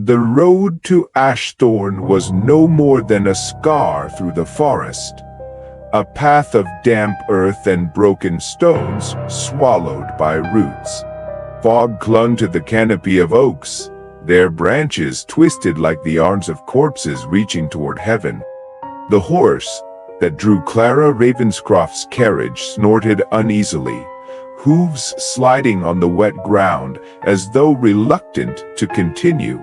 The road to Ashthorne was no more than a scar through the forest, a path of damp earth and broken stones swallowed by roots. Fog clung to the canopy of oaks, their branches twisted like the arms of corpses reaching toward heaven. The horse that drew Clara Ravenscroft's carriage snorted uneasily, hooves sliding on the wet ground as though reluctant to continue.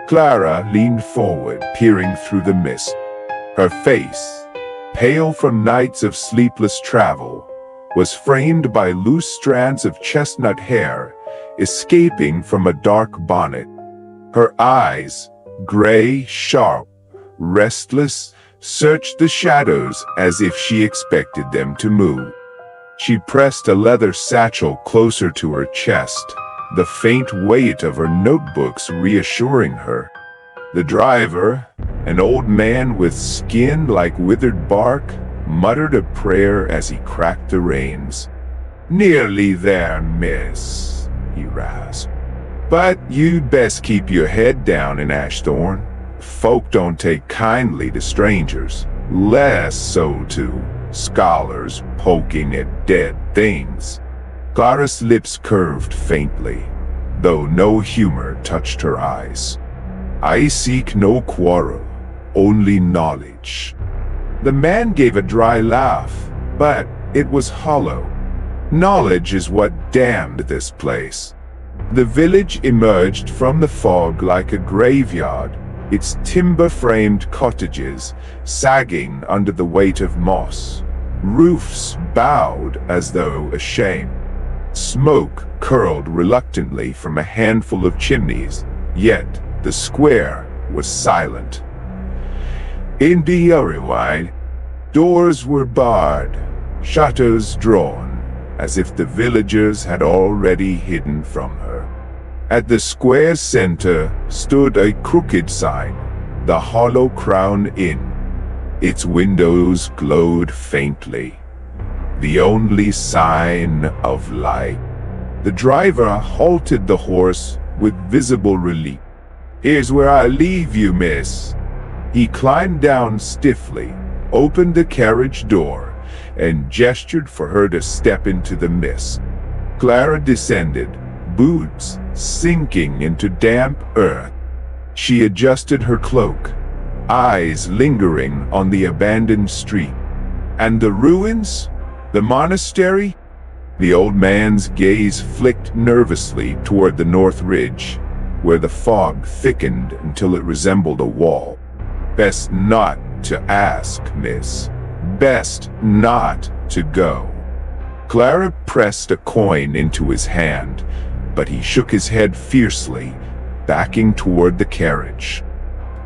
Clara leaned forward, peering through the mist. Her face, pale from nights of sleepless travel, was framed by loose strands of chestnut hair escaping from a dark bonnet. Her eyes, gray, sharp, restless, searched the shadows as if she expected them to move. She pressed a leather satchel closer to her chest, the faint weight of her notebooks reassuring her. The driver, an old man with skin like withered bark, muttered a prayer as he cracked the reins. "Nearly there, miss," he rasped. "But you'd best keep your head down in Ashthorne. Folk don't take kindly to strangers, less so to scholars poking at dead things." Clara's lips curved faintly, though no humor touched her eyes. "I seek no quarrel, only knowledge." The man gave a dry laugh, but it was hollow. Knowledge is what damned this place. The village emerged from the fog like a graveyard, its timber-framed cottages sagging under the weight of moss, roofs bowed as though ashamed. Smoke curled reluctantly from a handful of chimneys, yet the square was silent. In the Urewide, doors were barred, shutters drawn, as if the villagers had already hidden from her. At the square's center stood a crooked sign, the Hollow Crown Inn. Its windows glowed faintly, the only sign of light. The driver halted the horse with visible relief. "Here's where I leave you, miss." He climbed down stiffly, opened the carriage door, and gestured for her to step into the mist. Clara descended, boots sinking into damp earth. She adjusted her cloak, eyes lingering on the abandoned street. "And the ruins? The monastery?" The old man's gaze flicked nervously toward the north ridge, where the fog thickened until it resembled a wall. "Best not to ask, miss. Best not to go." Clara pressed a coin into his hand, but he shook his head fiercely, backing toward the carriage.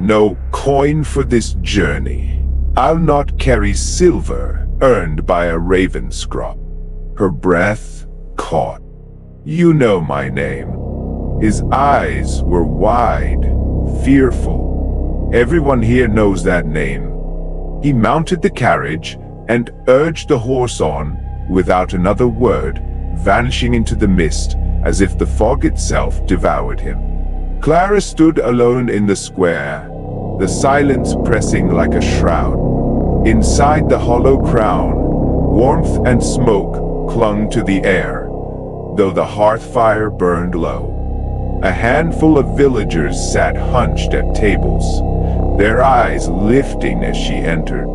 "No coin for this journey. I'll not carry silver earned by a Ravenscroft." Her breath caught. "You know my name." His eyes were wide, fearful. "Everyone here knows that name." He mounted the carriage and urged the horse on without another word, vanishing into the mist as if the fog itself devoured him. Clara stood alone in the square, the silence pressing like a shroud. Inside the hollow crown, warmth and smoke clung to the air, though the hearth fire burned low. A handful of villagers sat hunched at tables, their eyes lifting as she entered.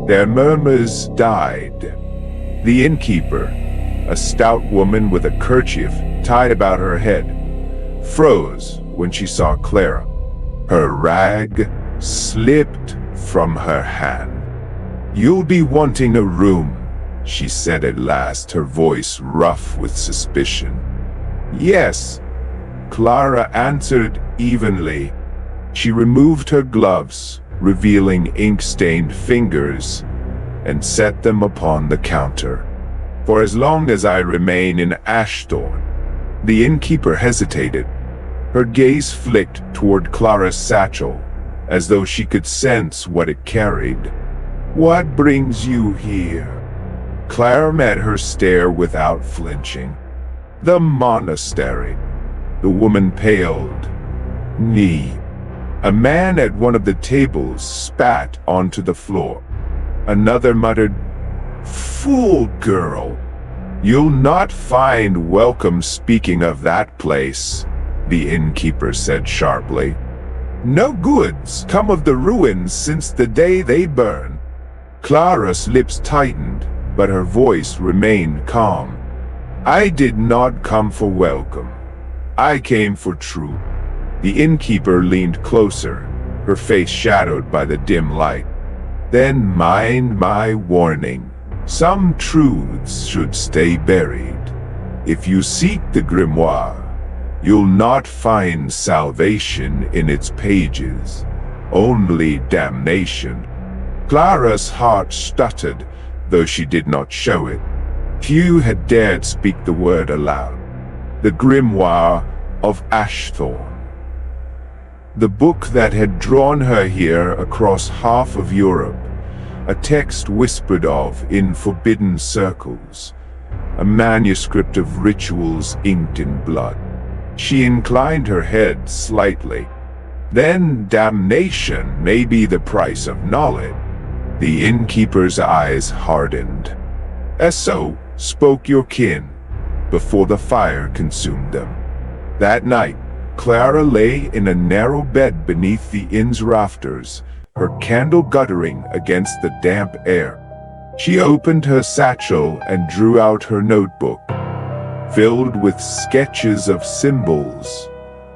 Their murmurs died. The innkeeper, a stout woman with a kerchief tied about her head, froze when she saw Clara. Her rag slipped from her hand. "You'll be wanting a room," she said at last, her voice rough with suspicion. "Yes," Clara answered evenly. She removed her gloves, revealing ink-stained fingers, and set them upon the counter. "For as long as I remain in Ashthorne." The innkeeper hesitated. Her gaze flicked toward Clara's satchel, as though she could sense what it carried. "What brings you here?" Clara met her stare without flinching. "The monastery." The woman paled. "Nee, A man at one of the tables spat onto the floor. Another muttered, "Fool girl, you'll not find welcome speaking of that place," the innkeeper said sharply. "No goods come of the ruins since the day they burn." Clara's lips tightened, but her voice remained calm. "I did not come for welcome. I came for truth." The innkeeper leaned closer, her face shadowed by the dim light. "Then mind my warning. Some truths should stay buried. If you seek the grimoire, you'll not find salvation in its pages, only damnation." Clara's heart stuttered, though she did not show it. Few had dared speak the word aloud. The Grimoire of Ashthorne. The book that had drawn her here across half of Europe, a text whispered of in forbidden circles, a manuscript of rituals inked in blood. She inclined her head slightly. "Then damnation may be the price of knowledge." The innkeeper's eyes hardened. "So spoke your kin, before the fire consumed them." That night, Clara lay in a narrow bed beneath the inn's rafters, her candle guttering against the damp air. She opened her satchel and drew out her notebook, filled with sketches of symbols,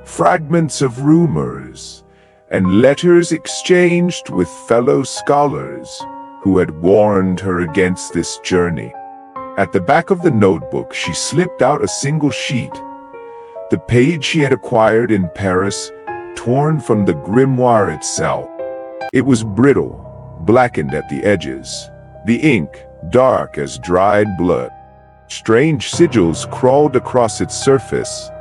fragments of rumors, and letters exchanged with fellow scholars who had warned her against this journey. At the back of the notebook, she slipped out a single sheet, the page she had acquired in Paris, torn from the grimoire itself. It was brittle, blackened at the edges, the ink dark as dried blood. Strange sigils crawled across its surface,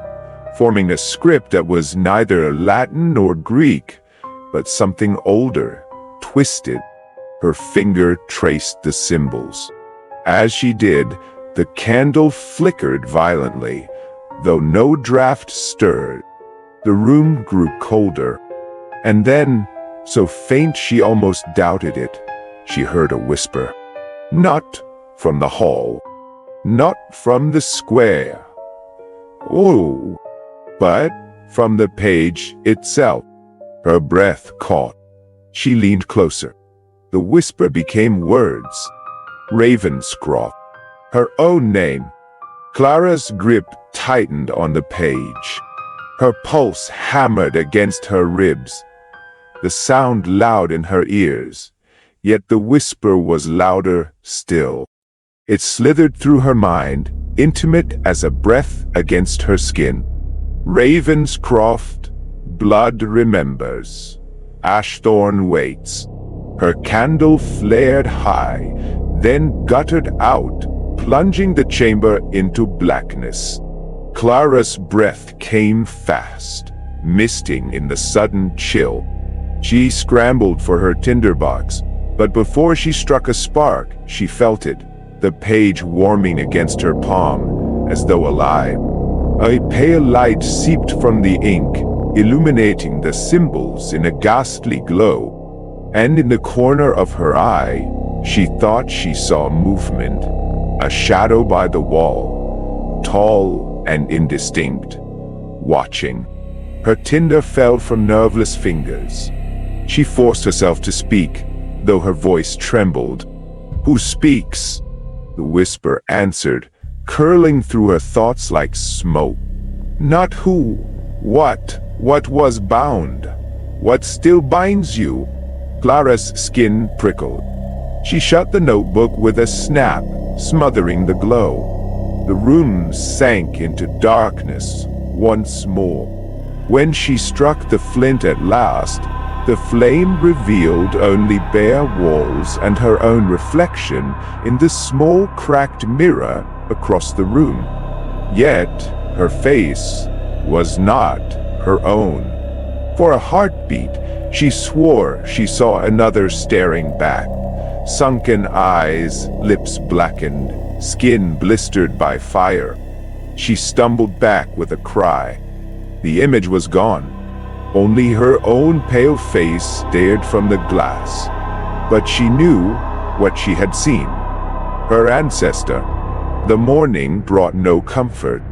forming a script that was neither Latin nor Greek, but something older, twisted. Her finger traced the symbols. As she did, the candle flickered violently, though no draft stirred. The room grew colder, and then, so faint she almost doubted it, she heard a whisper. Not from the hall, not from the square, oh, but from the page itself. Her breath caught. She leaned closer. The whisper became words. Ravenscroft, her own name. Clara's grip tightened on the page. Her pulse hammered against her ribs. The sound loud in her ears, yet the whisper was louder still. It slithered through her mind, intimate as a breath against her skin. Ravenscroft, blood remembers. Ashthorne waits. Her candle flared high, then guttered out, plunging the chamber into blackness. Clara's breath came fast, misting in the sudden chill. She scrambled for her tinderbox, but before she struck a spark, she felt it, the page warming against her palm, as though alive. A pale light seeped from the ink, illuminating the symbols in a ghastly glow. And in the corner of her eye, she thought she saw movement, a shadow by the wall, tall and indistinct, watching. Her tinder fell from nerveless fingers. She forced herself to speak, though her voice trembled. "Who speaks?" The whisper answered, curling through her thoughts like smoke. "Not who, what was bound? What still binds you?" Clara's skin prickled. She shut the notebook with a snap, smothering the glow. The room sank into darkness once more. When she struck the flint at last, the flame revealed only bare walls and her own reflection in the small cracked mirror across the room. Yet her face was not her own. For a heartbeat, she swore she saw another staring back. Sunken eyes, lips blackened, skin blistered by fire. She stumbled back with a cry. The image was gone. Only her own pale face stared from the glass. But she knew what she had seen. Her ancestor. The morning brought no comfort.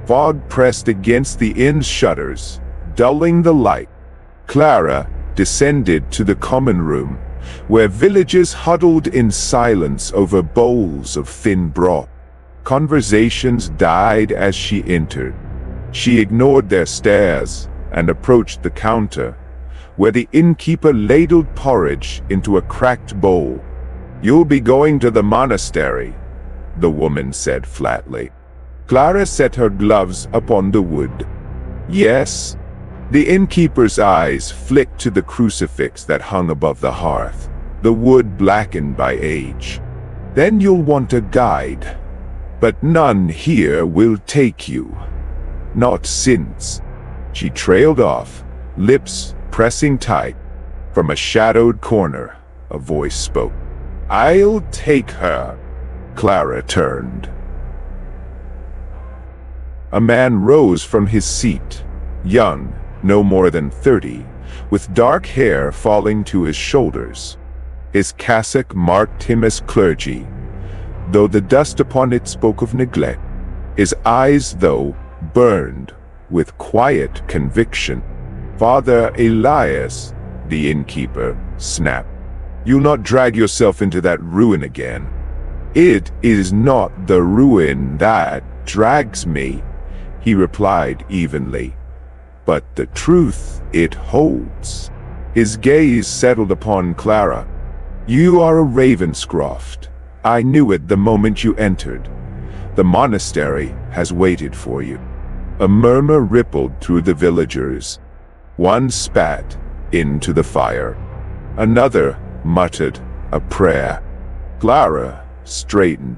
Fog pressed against the inn's shutters, dulling the light. Clara descended to the common room, where villagers huddled in silence over bowls of thin broth. Conversations died as she entered. She ignored their stares and approached the counter, where the innkeeper ladled porridge into a cracked bowl. "You'll be going to the monastery," the woman said flatly. Clara set her gloves upon the wood. "Yes." The innkeeper's eyes flicked to the crucifix that hung above the hearth, the wood blackened by age. "Then you'll want a guide. But none here will take you. Not since." She trailed off, lips pressing tight. From a shadowed corner, a voice spoke. "I'll take her." Clara turned. A man rose from his seat, young, no more than 30, with dark hair falling to his shoulders. His cassock marked him as clergy, though the dust upon it spoke of neglect. His eyes, though, burned with quiet conviction. "Father Elias," the innkeeper snapped, "you'll not drag yourself into that ruin again." "It is not the ruin that drags me," he replied evenly, "but the truth it holds." His gaze settled upon Clara. "You are a Ravenscroft. I knew it the moment you entered. The monastery has waited for you." A murmur rippled through the villagers. One spat into the fire. Another muttered a prayer. Clara straightened.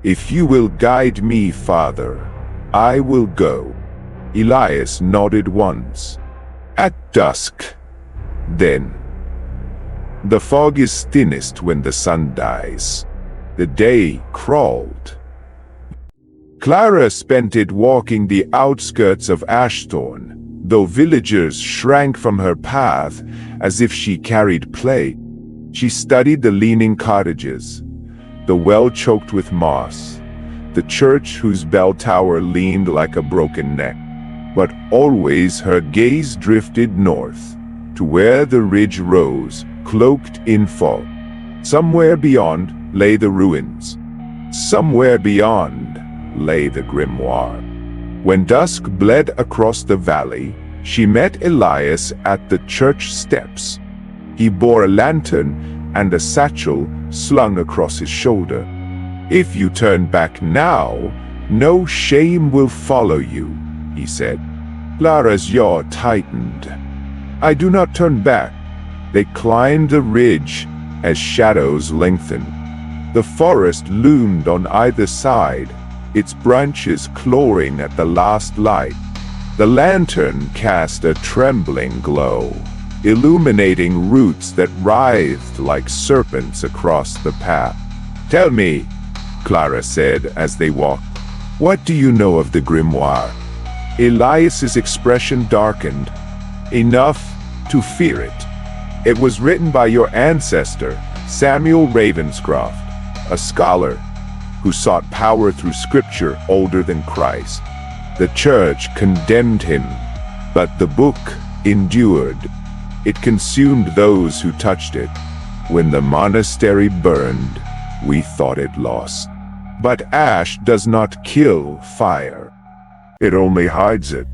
"If you will guide me, Father, I will go." Elias nodded once. "At dusk, then. The fog is thinnest when the sun dies." The day crawled. Clara spent it walking the outskirts of Ashthorne, though villagers shrank from her path as if she carried plague. She studied the leaning cottages, the well choked with moss, the church whose bell tower leaned like a broken neck. But always her gaze drifted north, to where the ridge rose, cloaked in fog. Somewhere beyond lay the ruins. Somewhere beyond lay the grimoire. When dusk bled across the valley, she met Elias at the church steps. He bore a lantern and a satchel slung across his shoulder. "If you turn back now, no shame will follow you," he said. Clara's jaw tightened. "I do not turn back." They climbed the ridge as shadows lengthened. The forest loomed on either side, its branches clawing at the last light. The lantern cast a trembling glow, illuminating roots that writhed like serpents across the path. "Tell me," Clara said as they walked, "what do you know of the grimoire?" Elias's expression darkened. "Enough to fear it. It was written by your ancestor, Samuel Ravenscroft, a scholar who sought power through scripture older than Christ. The church condemned him, but the book endured. It consumed those who touched it. When the monastery burned, we thought it lost. But ash does not kill fire. It only hides it."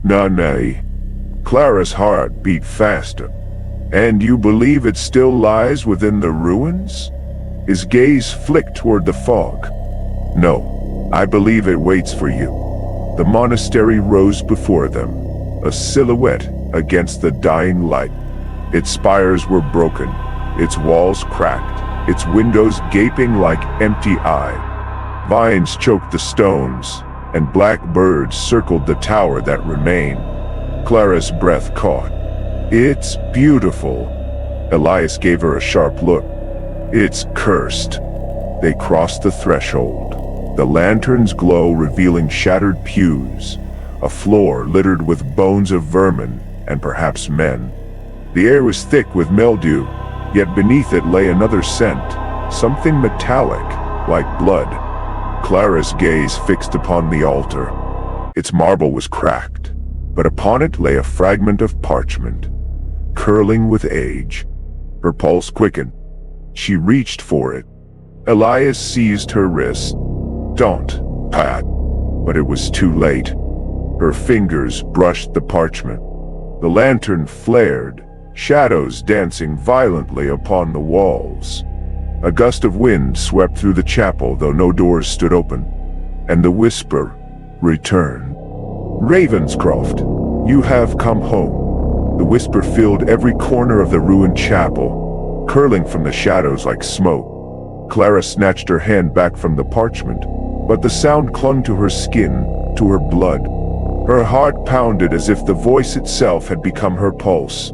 Nay. Clara's heart beat faster. "And you believe it still lies within the ruins?" His gaze flicked toward the fog. "No, I believe it waits for you." The monastery rose before them, a silhouette against the dying light. Its spires were broken, its walls cracked, its windows gaping like empty eyes. Vines choked the stones, and black birds circled the tower that remained. Clara's breath caught. "It's beautiful." Elias gave her a sharp look. "It's cursed." They crossed the threshold, the lantern's glow revealing shattered pews, a floor littered with bones of vermin, and perhaps men. The air was thick with mildew, yet beneath it lay another scent, something metallic, like blood. Clara's gaze fixed upon the altar. Its marble was cracked, but upon it lay a fragment of parchment, curling with age. Her pulse quickened. She reached for it. Elias seized her wrist. "Don't, Pat." But it was too late. Her fingers brushed the parchment. The lantern flared, shadows dancing violently upon the walls. A gust of wind swept through the chapel, though no doors stood open, and the whisper returned. "Ravenscroft, you have come home." The whisper filled every corner of the ruined chapel, curling from the shadows like smoke. Clara snatched her hand back from the parchment, but the sound clung to her skin, to her blood. Her heart pounded as if the voice itself had become her pulse.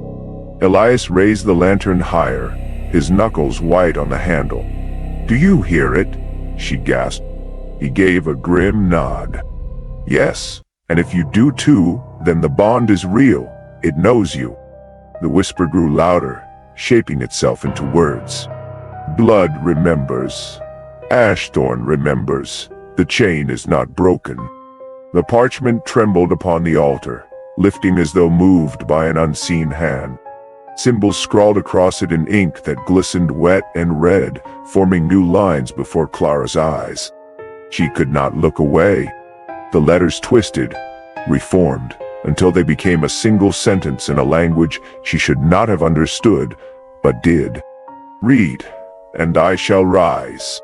Elias raised the lantern higher, his knuckles white on the handle. "Do you hear it?" she gasped. He gave a grim nod. "Yes, and if you do too, then the bond is real. It knows you." The whisper grew louder, shaping itself into words. "Blood remembers. Ashthorne remembers. The chain is not broken." The parchment trembled upon the altar, lifting as though moved by an unseen hand. Symbols scrawled across it in ink that glistened wet and red, forming new lines before Clara's eyes. She could not look away. The letters twisted, reformed, until they became a single sentence in a language she should not have understood, but did. "Read, and I shall rise."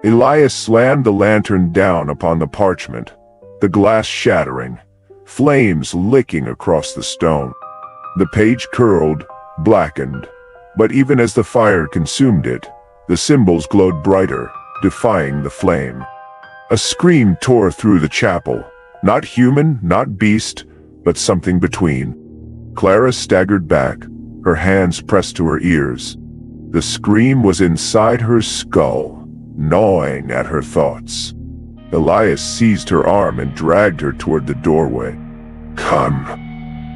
Elias slammed the lantern down upon the parchment, the glass shattering, flames licking across the stone. The page curled, blackened, but even as the fire consumed it, the symbols glowed brighter, defying the flame. A scream tore through the chapel, not human, not beast, but something between. Clara staggered back, her hands pressed to her ears. The scream was inside her skull, gnawing at her thoughts. Elias seized her arm and dragged her toward the doorway. "Come,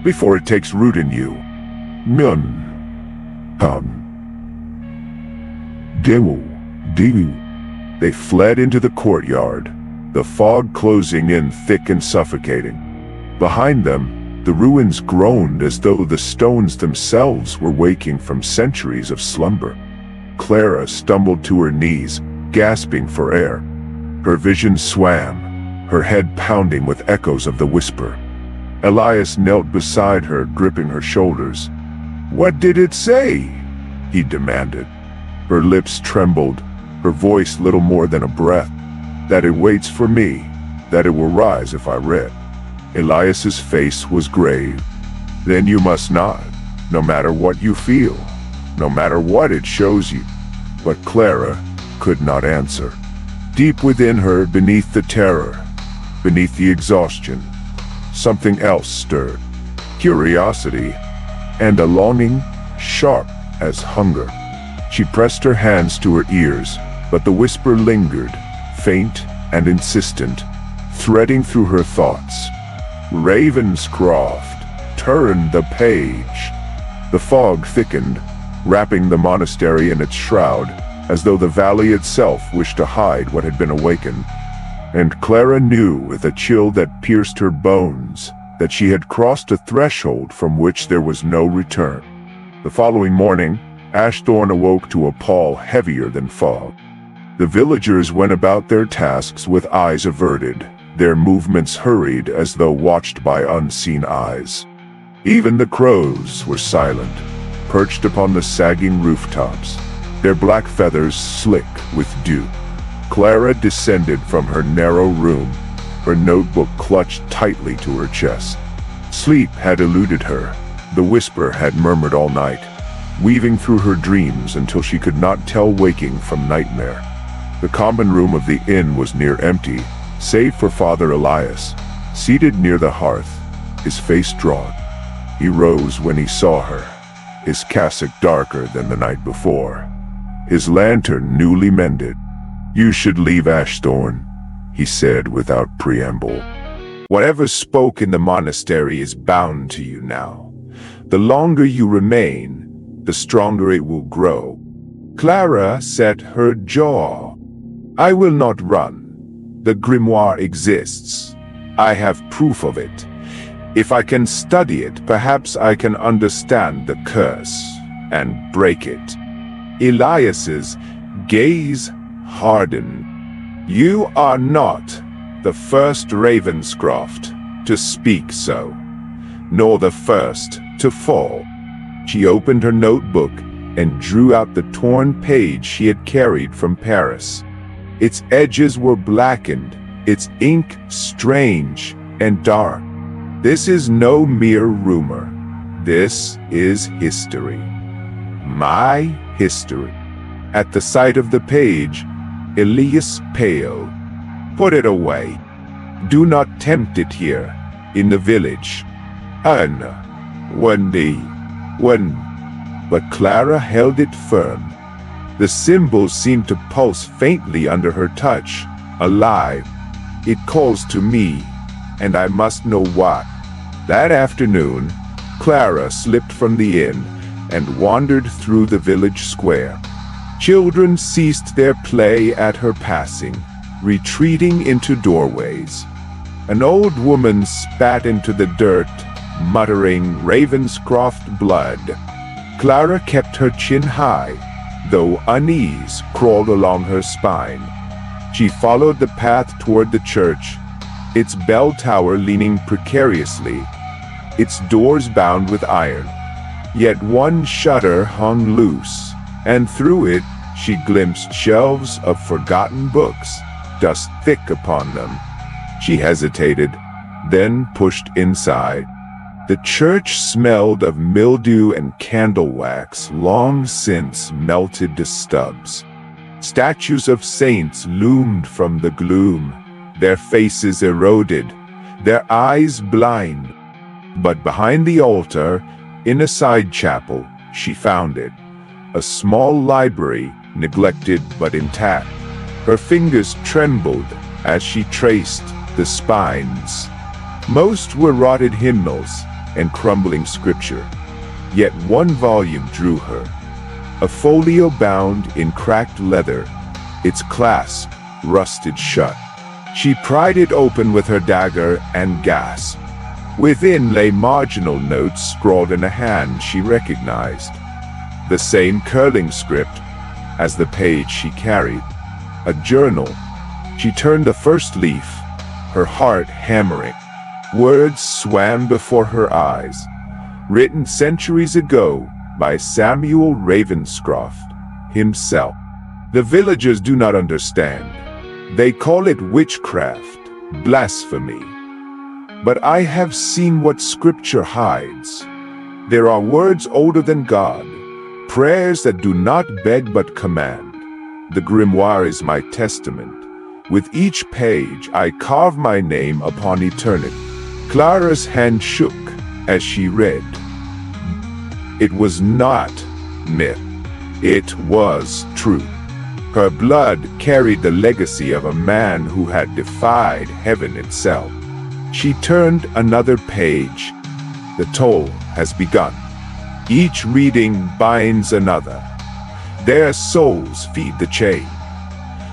before it takes root in you. None. Come." Demu. They fled into the courtyard, the fog closing in thick and suffocating. Behind them, the ruins groaned as though the stones themselves were waking from centuries of slumber. Clara stumbled to her knees, gasping for air. Her vision swam, her head pounding with echoes of the whisper. Elias knelt beside her, gripping her shoulders. "What did it say?" he demanded. Her lips trembled, her voice little more than a breath. "That it waits for me, that it will rise if I read." Elias's face was grave. "Then you must not, no matter what you feel, no matter what it shows you." But Clara could not answer. Deep within her, beneath the terror, beneath the exhaustion, something else stirred. Curiosity, and a longing sharp as hunger. She pressed her hands to her ears, but the whisper lingered, faint and insistent, threading through her thoughts. "Ravenscroft, turn the page." The fog thickened, wrapping the monastery in its shroud, as though the valley itself wished to hide what had been awakened. And Clara knew with a chill that pierced her bones that she had crossed a threshold from which there was no return. The following morning, Ashthorne awoke to a pall heavier than fog. The villagers went about their tasks with eyes averted, their movements hurried as though watched by unseen eyes. Even the crows were silent, perched upon the sagging rooftops, their black feathers slick with dew. Clara descended from her narrow room, her notebook clutched tightly to her chest. Sleep had eluded her. The whisper had murmured all night, weaving through her dreams until she could not tell waking from nightmare. The common room of the inn was near empty, save for Father Elias, seated near the hearth, his face drawn. He rose when he saw her, his cassock darker than the night before, his lantern newly mended. "You should leave Ashthorne," he said without preamble. "Whatever spoke in the monastery is bound to you now. The longer you remain, the stronger it will grow. Clara set her jaw. I will not run. The grimoire exists. I have proof of it. If I can study it, perhaps I can understand the curse and break it. Elias's gaze hardened. You are not the first Ravenscroft to speak so, nor the first to fall. She opened her notebook and drew out the torn page she had carried from Paris. Its edges were blackened, its ink strange and dark. This is no mere rumor. This is history. My history. At the sight of the page, Elias paled. Put it away. Do not tempt it here, in the village. Anna, one day, one. But Clara held it firm. The symbols seemed to pulse faintly under her touch, alive. It calls to me, and I must know why. That afternoon, Clara slipped from the inn and wandered through the village square. Children ceased their play at her passing, retreating into doorways. An old woman spat into the dirt, muttering Ravenscroft blood. Clara kept her chin high, though unease crawled along her spine. She followed the path toward the church, its bell tower leaning precariously, its doors bound with iron. Yet one shutter hung loose, and through it she glimpsed shelves of forgotten books, dust thick upon them. She hesitated, then pushed inside. The church smelled of mildew and candle wax long since melted to stubs. Statues of saints loomed from the gloom, their faces eroded, their eyes blind. But behind the altar, in a side chapel, she found it. A small library, neglected but intact. Her fingers trembled as she traced the spines. Most were rotted hymnals and crumbling scripture. Yet one volume drew her. A folio bound in cracked leather, its clasp rusted shut. She pried it open with her dagger and gasped. Within lay marginal notes scrawled in a hand she recognized. The same curling script as the page she carried. A journal. She turned the first leaf, her heart hammering. Words swam before her eyes, written centuries ago by Samuel Ravenscroft himself. The villagers do not understand. They call it witchcraft, blasphemy. But I have seen what scripture hides. There are words older than God, prayers that do not beg but command. The grimoire is my testament. With each page I carve my name upon eternity. Clara's hand shook as she read. It was not myth. It was truth. Her blood carried the legacy of a man who had defied heaven itself. She turned another page. The toll has begun. Each reading binds another. Their souls feed the chain.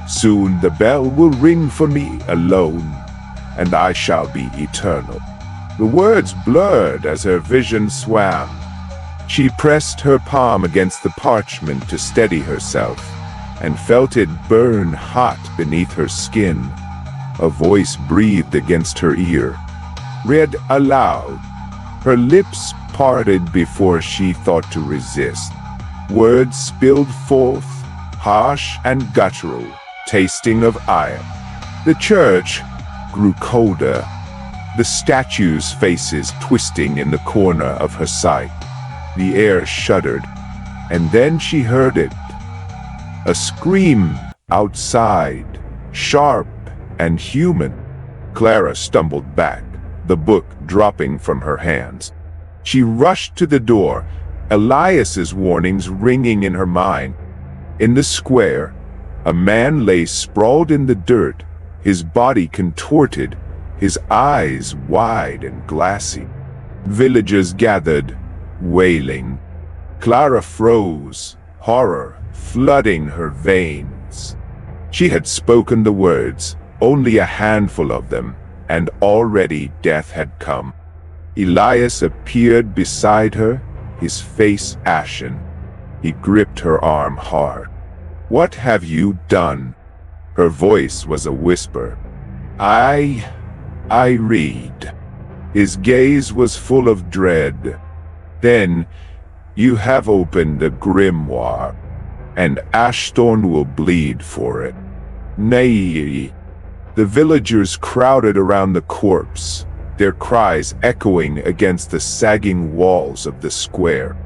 Soon the bell will ring for me alone, and I shall be eternal. The words blurred as her vision swam. She pressed her palm against the parchment to steady herself, and felt it burn hot beneath her skin. A voice breathed against her ear, read aloud. Her lips parted before she thought to resist. Words spilled forth, harsh and guttural, tasting of iron. The church grew colder, the statues' faces twisting in the corner of her sight. The air shuddered, and then she heard it. A scream outside, sharp and human. Clara stumbled back, the book dropping from her hands. She rushed to the door, Elias's warnings ringing in her mind. In the square, a man lay sprawled in the dirt, his body contorted, his eyes wide and glassy. Villagers gathered, wailing. Clara froze, horror flooding her veins. She had spoken the words, only a handful of them, and already death had come. Elias appeared beside her, his face ashen. He gripped her arm hard. "What have you done?" Her voice was a whisper. I read." His gaze was full of dread. "Then, you have opened the grimoire, and Ashthorne will bleed for it." "Nay." The villagers crowded around the corpse, their cries echoing against the sagging walls of the square.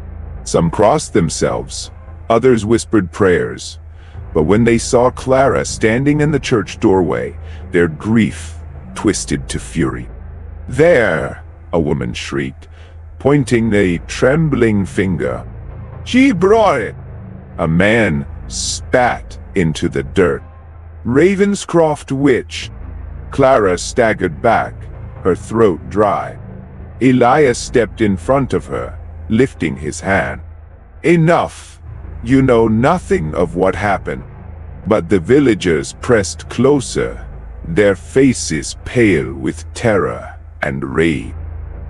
Some crossed themselves, others whispered prayers. But when they saw Clara standing in the church doorway, their grief twisted to fury. "There!" a woman shrieked, pointing a trembling finger. "She brought it!" A man spat into the dirt. "Ravenscroft witch!" Clara staggered back, her throat dry. Elias stepped in front of her, lifting his hand. "Enough! You know nothing of what happened." But the villagers pressed closer, their faces pale with terror and rage.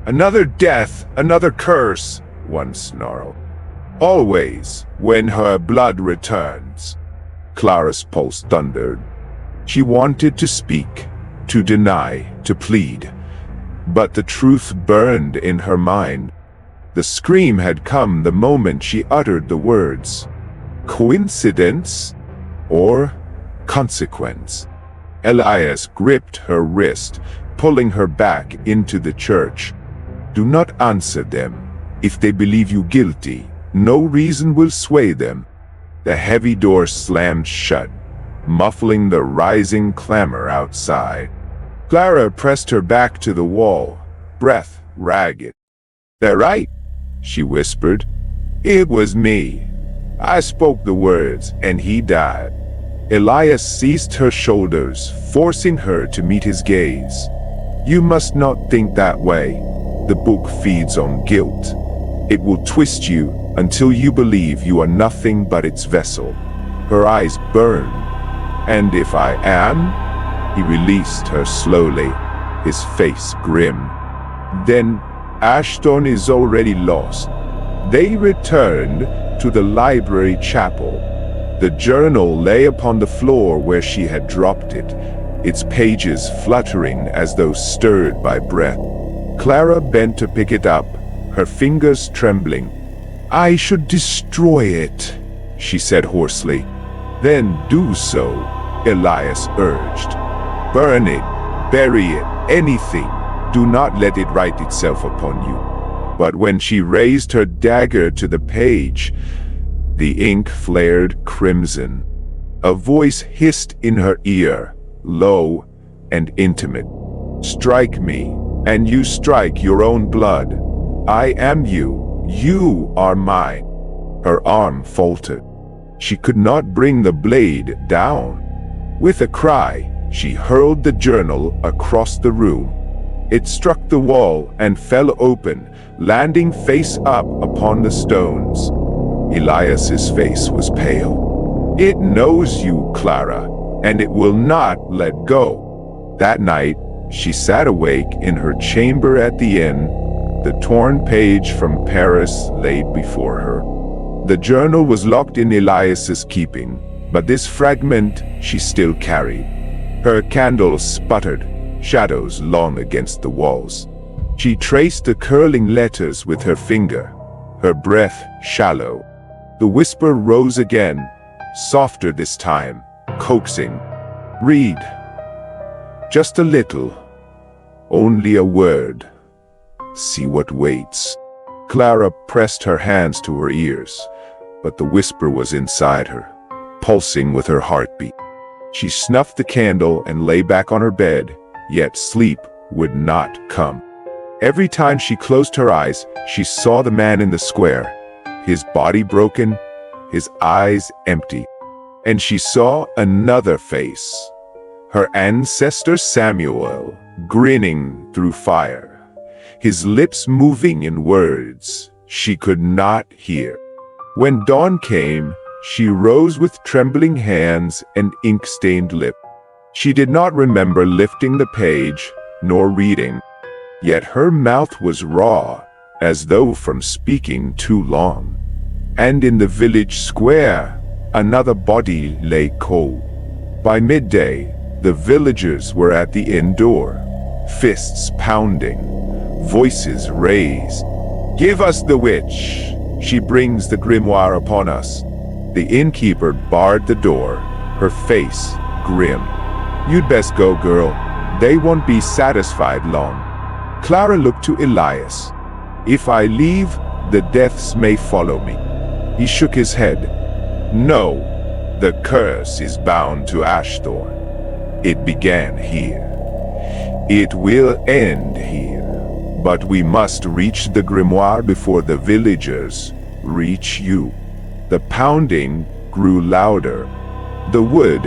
"Another death, another curse," one snarled. "Always, when her blood returns." Clara's pulse thundered. She wanted to speak, to deny, to plead. But the truth burned in her mind. The scream had come the moment she uttered the words. Coincidence? Or consequence? Elias gripped her wrist, pulling her back into the church. "Do not answer them. If they believe you guilty, no reason will sway them." The heavy door slammed shut, muffling the rising clamor outside. Clara pressed her back to the wall, breath ragged. "They're right," she whispered. "It was me. I spoke the words, and he died." Elias seized her shoulders, forcing her to meet his gaze. "You must not think that way. The book feeds on guilt. It will twist you until you believe you are nothing but its vessel." Her eyes burned. "And if I am?" He released her slowly, his face grim. "Then Ashthorne is already lost." They returned to the library chapel. The journal lay upon the floor where she had dropped it, its pages fluttering as though stirred by breath. Clara bent to pick it up, her fingers trembling. "I should destroy it," she said hoarsely. "Then do so," Elias urged. "Burn it, bury it, anything. Do not let it write itself upon you." But when she raised her dagger to the page, the ink flared crimson. A voice hissed in her ear, low and intimate. "Strike me, and you strike your own blood. I am you, you are mine." Her arm faltered. She could not bring the blade down. With a cry, she hurled the journal across the room. It struck the wall and fell open, landing face up upon the stones. Elias's face was pale. "It knows you, Clara, and it will not let go." That night, she sat awake in her chamber at the inn. The torn page from Paris laid before her. The journal was locked in Elias's keeping, but this fragment she still carried. Her candle sputtered, shadows long against the walls. She traced the curling letters with her finger, her breath shallow. The whisper rose again, softer this time, coaxing. "Read. Just a little. Only a word. See what waits." Clara pressed her hands to her ears, but the whisper was inside her, pulsing with her heartbeat. She snuffed the candle and lay back on her bed, yet sleep would not come. Every time she closed her eyes, she saw the man in the square, his body broken, his eyes empty. And she saw another face, her ancestor Samuel, grinning through fire, his lips moving in words she could not hear. When dawn came, she rose with trembling hands and ink-stained lip. She did not remember lifting the page, nor reading. Yet her mouth was raw, as though from speaking too long. And in the village square, another body lay cold. By midday, the villagers were at the inn door, fists pounding, voices raised. "Give us the witch! She brings the grimoire upon us." The innkeeper barred the door, her face grim. "You'd best go, girl. They won't be satisfied long." Clara looked to Elias. "If I leave, the deaths may follow me." He shook his head. "No, the curse is bound to Ashthorne. It began here. It will end here. But we must reach the grimoire before the villagers reach you." The pounding grew louder. The wood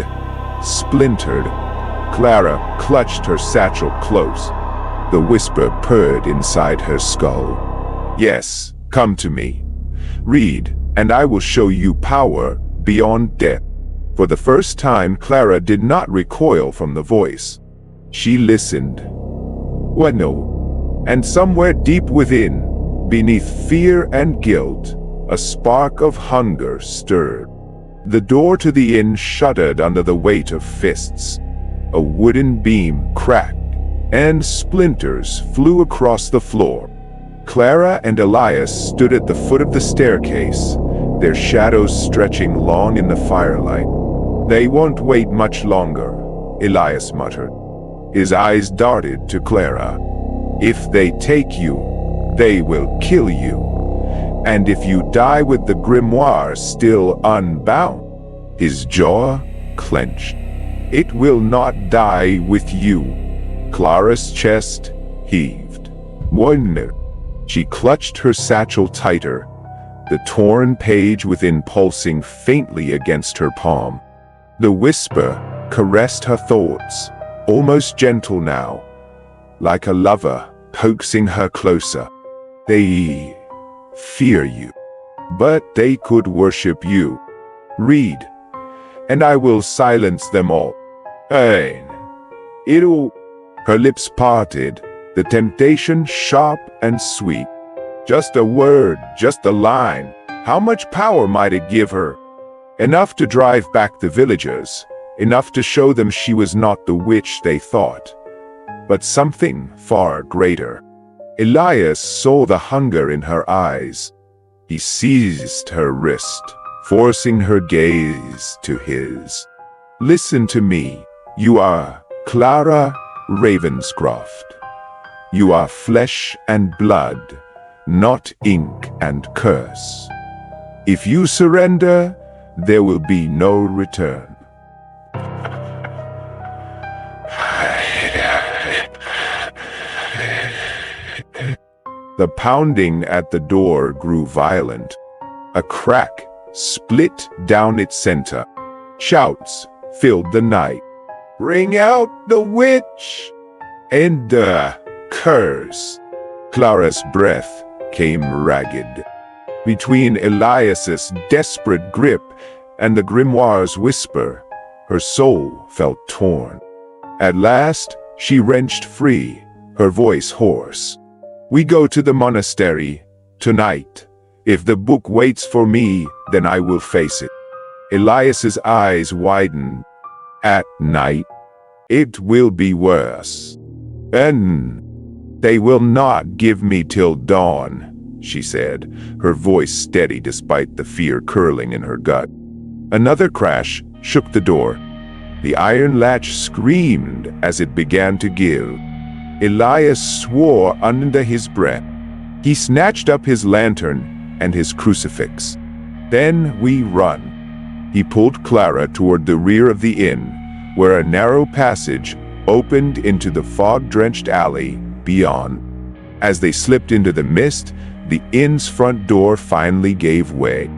splintered. Clara clutched her satchel close. The whisper purred inside her skull. "Yes, come to me. Read, and I will show you power beyond death." For the first time, Clara did not recoil from the voice. She listened. What no? And somewhere deep within, beneath fear and guilt, a spark of hunger stirred. The door to the inn shuddered under the weight of fists. A wooden beam cracked, and splinters flew across the floor. Clara and Elias stood at the foot of the staircase, their shadows stretching long in the firelight. "They won't wait much longer," Elias muttered. His eyes darted to Clara. "If they take you, they will kill you. And if you die with the grimoire still unbound," his jaw clenched, "it will not die with you." Clara's chest heaved. Wonder. She clutched her satchel tighter, the torn page within pulsing faintly against her palm. The whisper caressed her thoughts, almost gentle now, like a lover coaxing her closer. "They fear you, but they could worship you. Read, and I will silence them all. And it'll..." Her lips parted, the temptation sharp and sweet. Just a word, just a line. How much power might it give her? Enough to drive back the villagers, enough to show them she was not the witch they thought, but something far greater. Elias saw the hunger in her eyes. He seized her wrist, forcing her gaze to his. "Listen to me. You are Clara Ravenscroft. You are flesh and blood, not ink and curse. If you surrender, there will be no return." The pounding at the door grew violent. A crack split down its center. Shouts filled the night. "Bring out the witch!" And the curse. Clara's breath came ragged. Between Elias's desperate grip and the grimoire's whisper, her soul felt torn. At last, she wrenched free, her voice hoarse. "We go to the monastery tonight. If the book waits for me, then I will face it." Elias's eyes widened. "At night? It will be worse. And they will not give me till dawn," she said, her voice steady despite the fear curling in her gut. Another crash shook the door. The iron latch screamed as it began to give. Elias swore under his breath. He snatched up his lantern and his crucifix. "Then we run." He pulled Clara toward the rear of the inn, where a narrow passage opened into the fog-drenched alley beyond. As they slipped into the mist, the inn's front door finally gave way.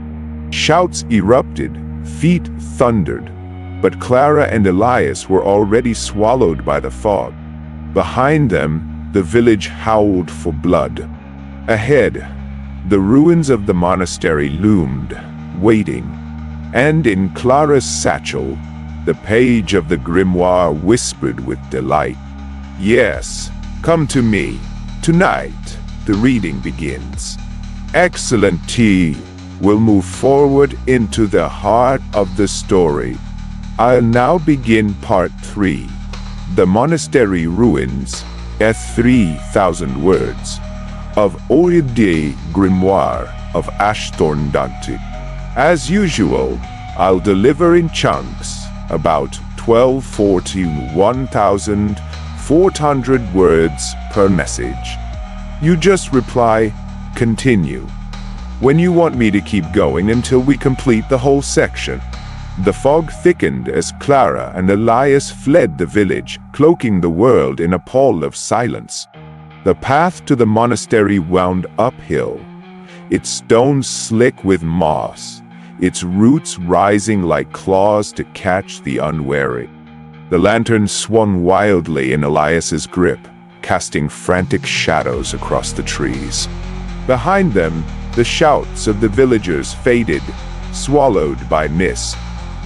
Shouts erupted, feet thundered, but Clara and Elias were already swallowed by the fog. Behind them, the village howled for blood. Ahead, The ruins of the monastery loomed, waiting, and in Clara's satchel, the page of the grimoire whispered with delight. "Yes, come to me. Tonight, the reading begins. Excellent tea. We'll move forward into the heart of the story. I'll now begin part 3. The monastery ruins, at 3,000 words, of Edgar Grimoire of Ashthorne Dante. As usual, I'll deliver in chunks, about 1240 to 1,400 words per message. You just reply, 'Continue,' when you want me to keep going until we complete the whole section." The fog thickened as Clara and Elias fled the village, cloaking the world in a pall of silence. The path to the monastery wound uphill, its stones slick with moss, its roots rising like claws to catch the unwary. The lantern swung wildly in Elias's grip, casting frantic shadows across the trees. Behind them, the shouts of the villagers faded, swallowed by mist.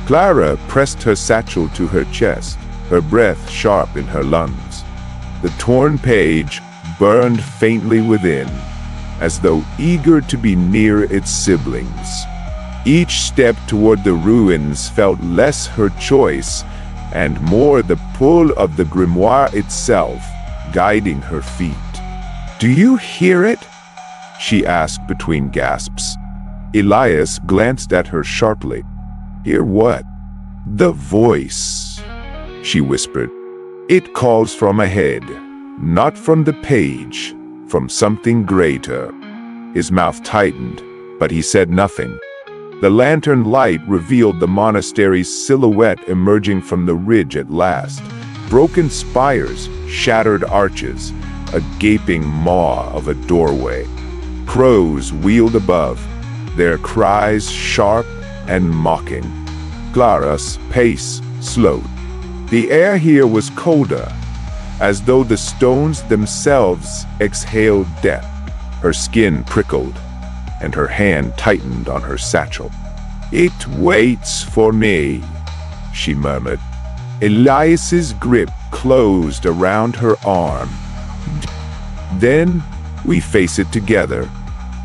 Clara pressed her satchel to her chest, her breath sharp in her lungs. The torn page burned faintly within, as though eager to be near its siblings. Each step toward the ruins felt less her choice and more the pull of the grimoire itself, guiding her feet. "Do you hear it?" she asked between gasps. Elias glanced at her sharply. "Hear what?" "The voice," she whispered. "It calls from ahead, not from the page, from something greater." His mouth tightened, but he said nothing. The lantern light revealed the monastery's silhouette emerging from the ridge at last. Broken spires, shattered arches, a gaping maw of a doorway. Crows wheeled above, their cries sharp and mocking. Clara's pace slowed. The air here was colder, as though the stones themselves exhaled death. Her skin prickled, and her hand tightened on her satchel. "It waits for me," she murmured. Elias's grip closed around her arm. "Then we face it together.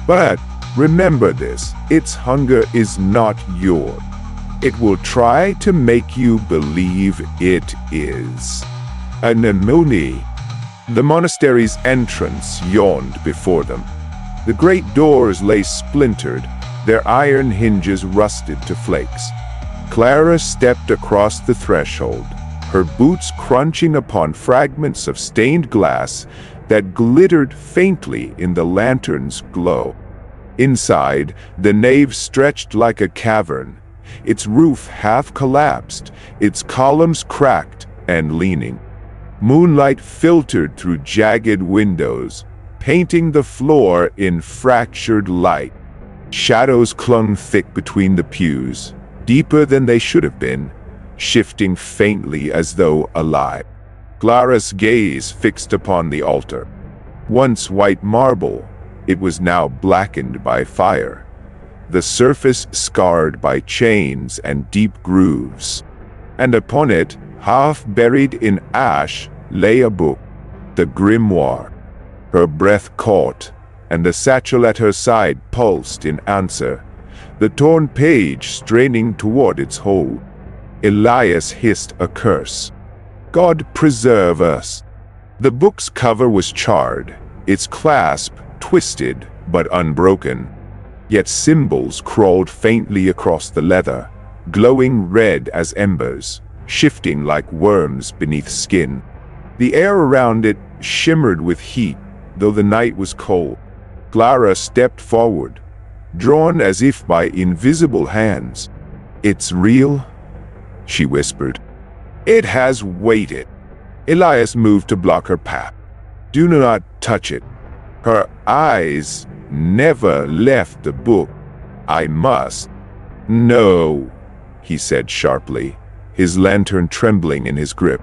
But remember this, its hunger is not yours. It will try to make you believe it is." Anemone. The monastery's entrance yawned before them. The great doors lay splintered, their iron hinges rusted to flakes. Clara stepped across the threshold, her boots crunching upon fragments of stained glass that glittered faintly in the lantern's glow. Inside, the nave stretched like a cavern, its roof half collapsed, its columns cracked and leaning. Moonlight filtered through jagged windows, painting the floor in fractured light. Shadows clung thick between the pews, deeper than they should have been, shifting faintly as though alive. Clara's gaze fixed upon the altar. Once white marble, it was now blackened by fire, the surface scarred by chains and deep grooves. And upon it, half buried in ash, lay a book, the grimoire. Her breath caught, and the satchel at her side pulsed in answer, the torn page straining toward its hold. Elias hissed a curse. "God preserve us." The book's cover was charred, its clasp twisted but unbroken. Yet symbols crawled faintly across the leather, glowing red as embers, shifting like worms beneath skin. The air around it shimmered with heat, though the night was cold. Clara stepped forward, drawn as if by invisible hands. "It's real," she whispered. "It has waited." Elias moved to block her path. "Do not touch it." Her eyes never left the book. "I must." "No," he said sharply, his lantern trembling in his grip.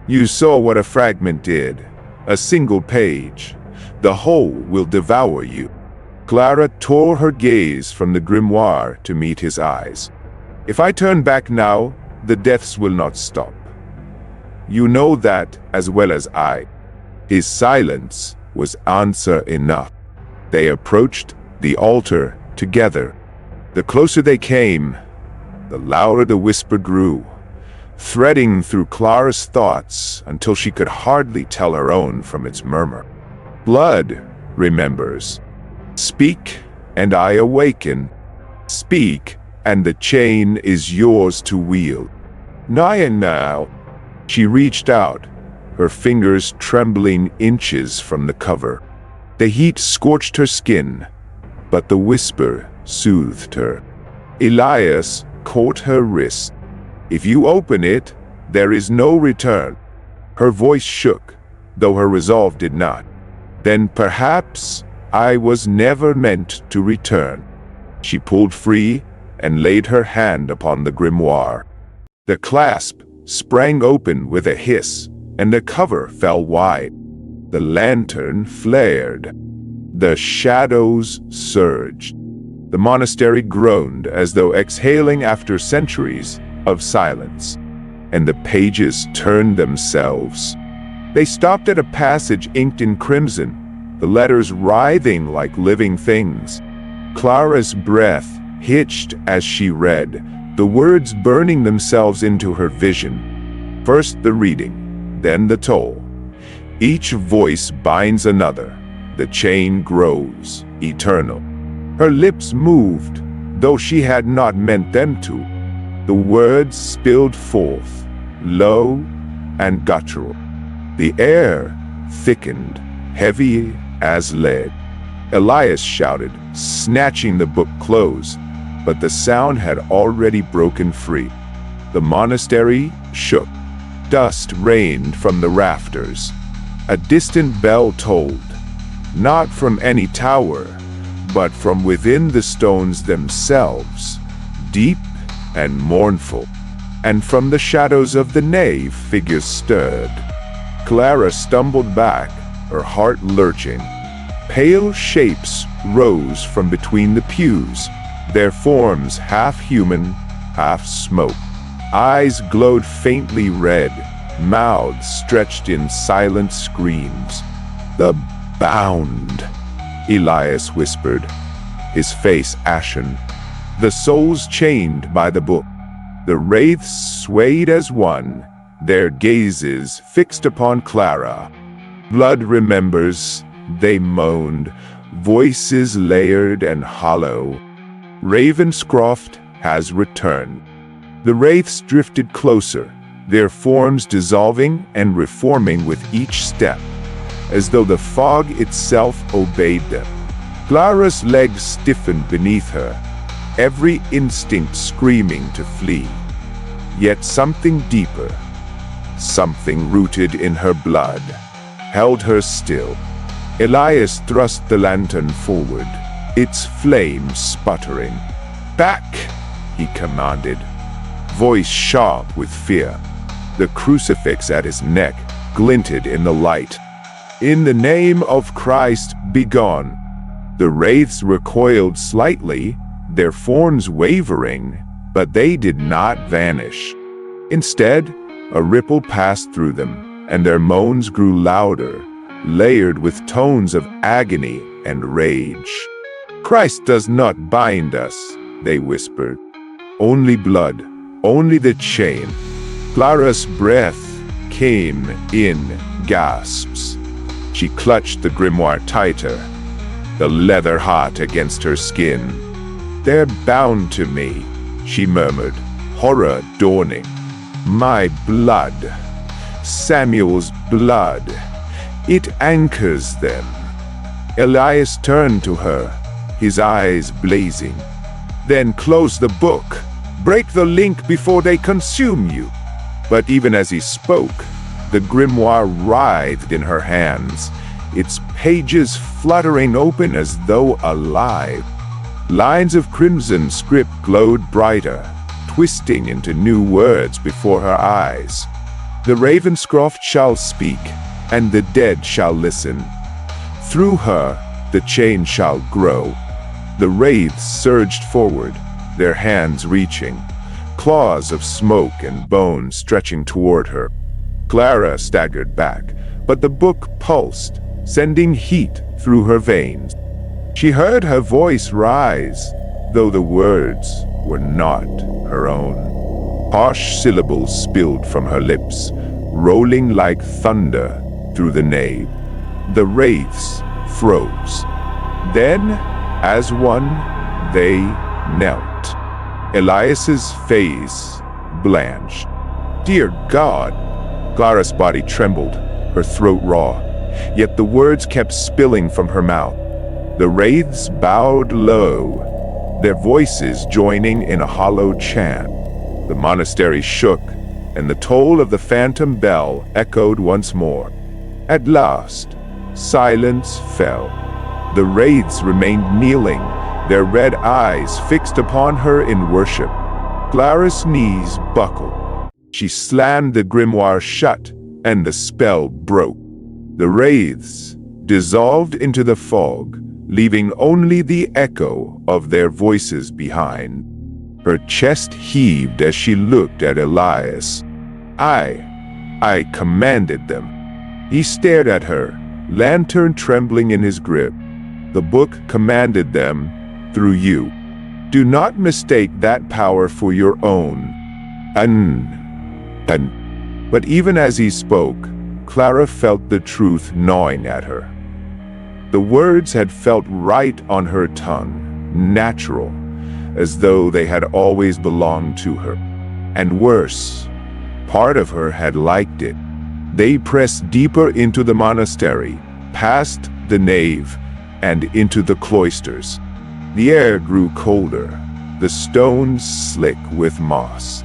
"You saw what a fragment did. A single page. The whole will devour you." Clara tore her gaze from the grimoire to meet his eyes. "If I turn back now, the deaths will not stop. You know that as well as I." His silence was answer enough. They approached the altar together. The closer they came, the louder the whisper grew, threading through Clara's thoughts until she could hardly tell her own from its murmur. "Blood remembers. Speak, and I awaken. Speak, and the chain is yours to wield. Nigh now." She reached out, her fingers trembling inches from the cover. The heat scorched her skin, but the whisper soothed her. Elias caught her wrist. "If you open it, there is no return." Her voice shook, though her resolve did not. "Then perhaps I was never meant to return." She pulled free and laid her hand upon the grimoire. The clasp sprang open with a hiss, and the cover fell wide. The lantern flared. The shadows surged. The monastery groaned as though exhaling after centuries of silence, and the pages turned themselves. They stopped at a passage inked in crimson, the letters writhing like living things. Clara's breath hitched as she read, the words burning themselves into her vision. First the reading, then the toll. Each voice binds another. The chain grows, eternal. Her lips moved, though she had not meant them to. The words spilled forth, low and guttural. The air thickened, heavy as lead. Elias shouted, snatching the book close, but the sound had already broken free. The monastery shook. Dust rained from the rafters. A distant bell tolled, not from any tower, but from within the stones themselves, deep and mournful. And from the shadows of the nave, figures stirred. Clara stumbled back, her heart lurching. Pale shapes rose from between the pews, their forms half human, half smoke. Eyes glowed faintly red, mouths stretched in silent screams. "The bound," Elias whispered, his face ashen. The souls chained by the book. The wraiths swayed as one, their gazes fixed upon Clara. "Blood remembers," they moaned, voices layered and hollow. "Ravenscroft has returned." The wraiths drifted closer, their forms dissolving and reforming with each step, as though the fog itself obeyed them. Clara's legs stiffened beneath her, every instinct screaming to flee. Yet something deeper, something rooted in her blood, held her still. Elias thrust the lantern forward, its flame sputtering. "Back!" he commanded, voice sharp with fear. The crucifix at his neck glinted in the light. "In the name of Christ, begone!" The wraiths recoiled slightly, their forms wavering, but they did not vanish. Instead, a ripple passed through them, and their moans grew louder, layered with tones of agony and rage. "Christ does not bind us," they whispered. "Only blood, only the chain." Clara's breath came in gasps. She clutched the grimoire tighter, the leather hot against her skin. "They're bound to me," she murmured, horror dawning. "My blood, Samuel's blood, it anchors them." Elias turned to her, his eyes blazing. "Then close the book. Break the link before they consume you." But even as he spoke, the grimoire writhed in her hands, its pages fluttering open as though alive. Lines of crimson script glowed brighter, twisting into new words before her eyes. "The Ravenscroft shall speak, and the dead shall listen. Through her, the chain shall grow." The wraiths surged forward, their hands reaching, claws of smoke and bone stretching toward her. Clara staggered back, but the book pulsed, sending heat through her veins. She heard her voice rise, though the words were not her own. Harsh syllables spilled from her lips, rolling like thunder through the nave. The wraiths froze. Then, as one, they knelt. Elias's face blanched. "Dear God!" Clara's body trembled, her throat raw, yet the words kept spilling from her mouth. The wraiths bowed low, their voices joining in a hollow chant. The monastery shook, and the toll of the phantom bell echoed once more. At last, silence fell. The wraiths remained kneeling, their red eyes fixed upon her in worship. Clara's knees buckled. She slammed the grimoire shut, and the spell broke. The wraiths dissolved into the fog, leaving only the echo of their voices behind. Her chest heaved as she looked at Elias. I commanded them." He stared at her, lantern trembling in his grip. "The book commanded them through you. Do not mistake that power for your own." But even as he spoke, Clara felt the truth gnawing at her. The words had felt right on her tongue, natural, as though they had always belonged to her. And worse, part of her had liked it. They pressed deeper into the monastery, past the nave, and into the cloisters. The air grew colder, the stones slick with moss.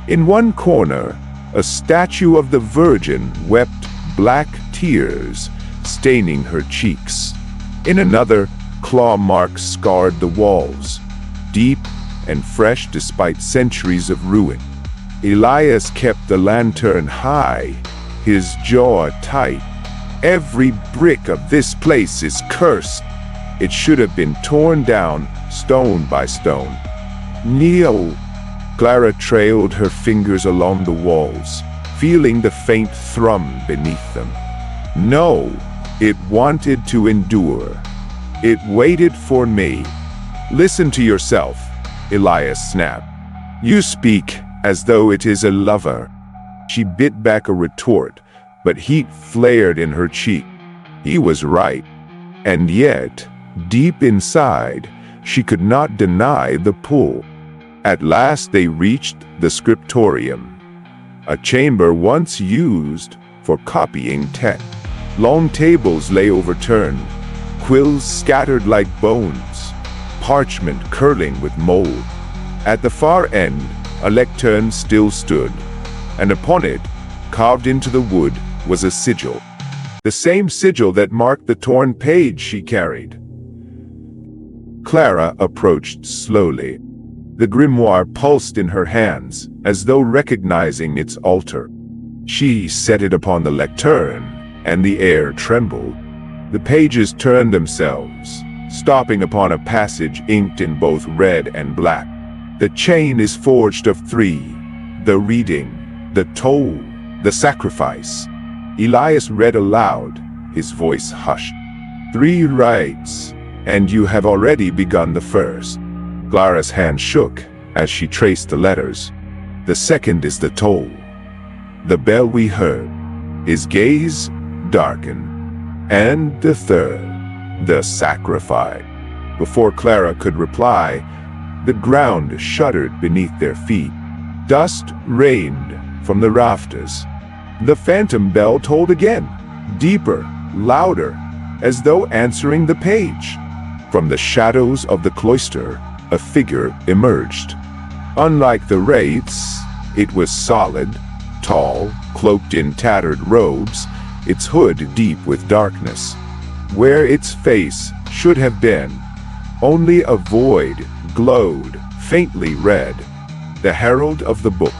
In one corner, a statue of the Virgin wept black tears, staining her cheeks. In another, claw marks scarred the walls, deep and fresh despite centuries of ruin. Elias kept the lantern high, his jaw tight. "Every brick of this place is cursed. It should have been torn down, stone by stone." "Kneel." Clara trailed her fingers along the walls, feeling the faint thrum beneath them. "No, it wanted to endure. It waited for me." "Listen to yourself," Elias snapped. "You speak as though it is a lover." She bit back a retort, but heat flared in her cheek. He was right. And yet, deep inside, she could not deny the pull. At last they reached the scriptorium, a chamber once used for copying text. Long tables lay overturned, quills scattered like bones, parchment curling with mold. At the far end, a lectern still stood, and upon it, carved into the wood, was a sigil. The same sigil that marked the torn page she carried. Clara approached slowly. The grimoire pulsed in her hands, as though recognizing its altar. She set it upon the lectern, and the air trembled. The pages turned themselves, stopping upon a passage inked in both red and black. "The chain is forged of three: the reading, the toll, the sacrifice." Elias read aloud, his voice hushed. "3 rites, and you have already begun the first." Clara's hand shook as she traced the letters. "The second is the toll, the bell we heard." His gaze darkened. "And the third, the sacrifice." Before Clara could reply, the ground shuddered beneath their feet. Dust rained from the rafters. The phantom bell tolled again, deeper, louder, as though answering the page. From the shadows of the cloister, a figure emerged. Unlike the wraiths, it was solid, tall, cloaked in tattered robes, its hood deep with darkness. Where its face should have been, only a void glowed, faintly red. The herald of the book.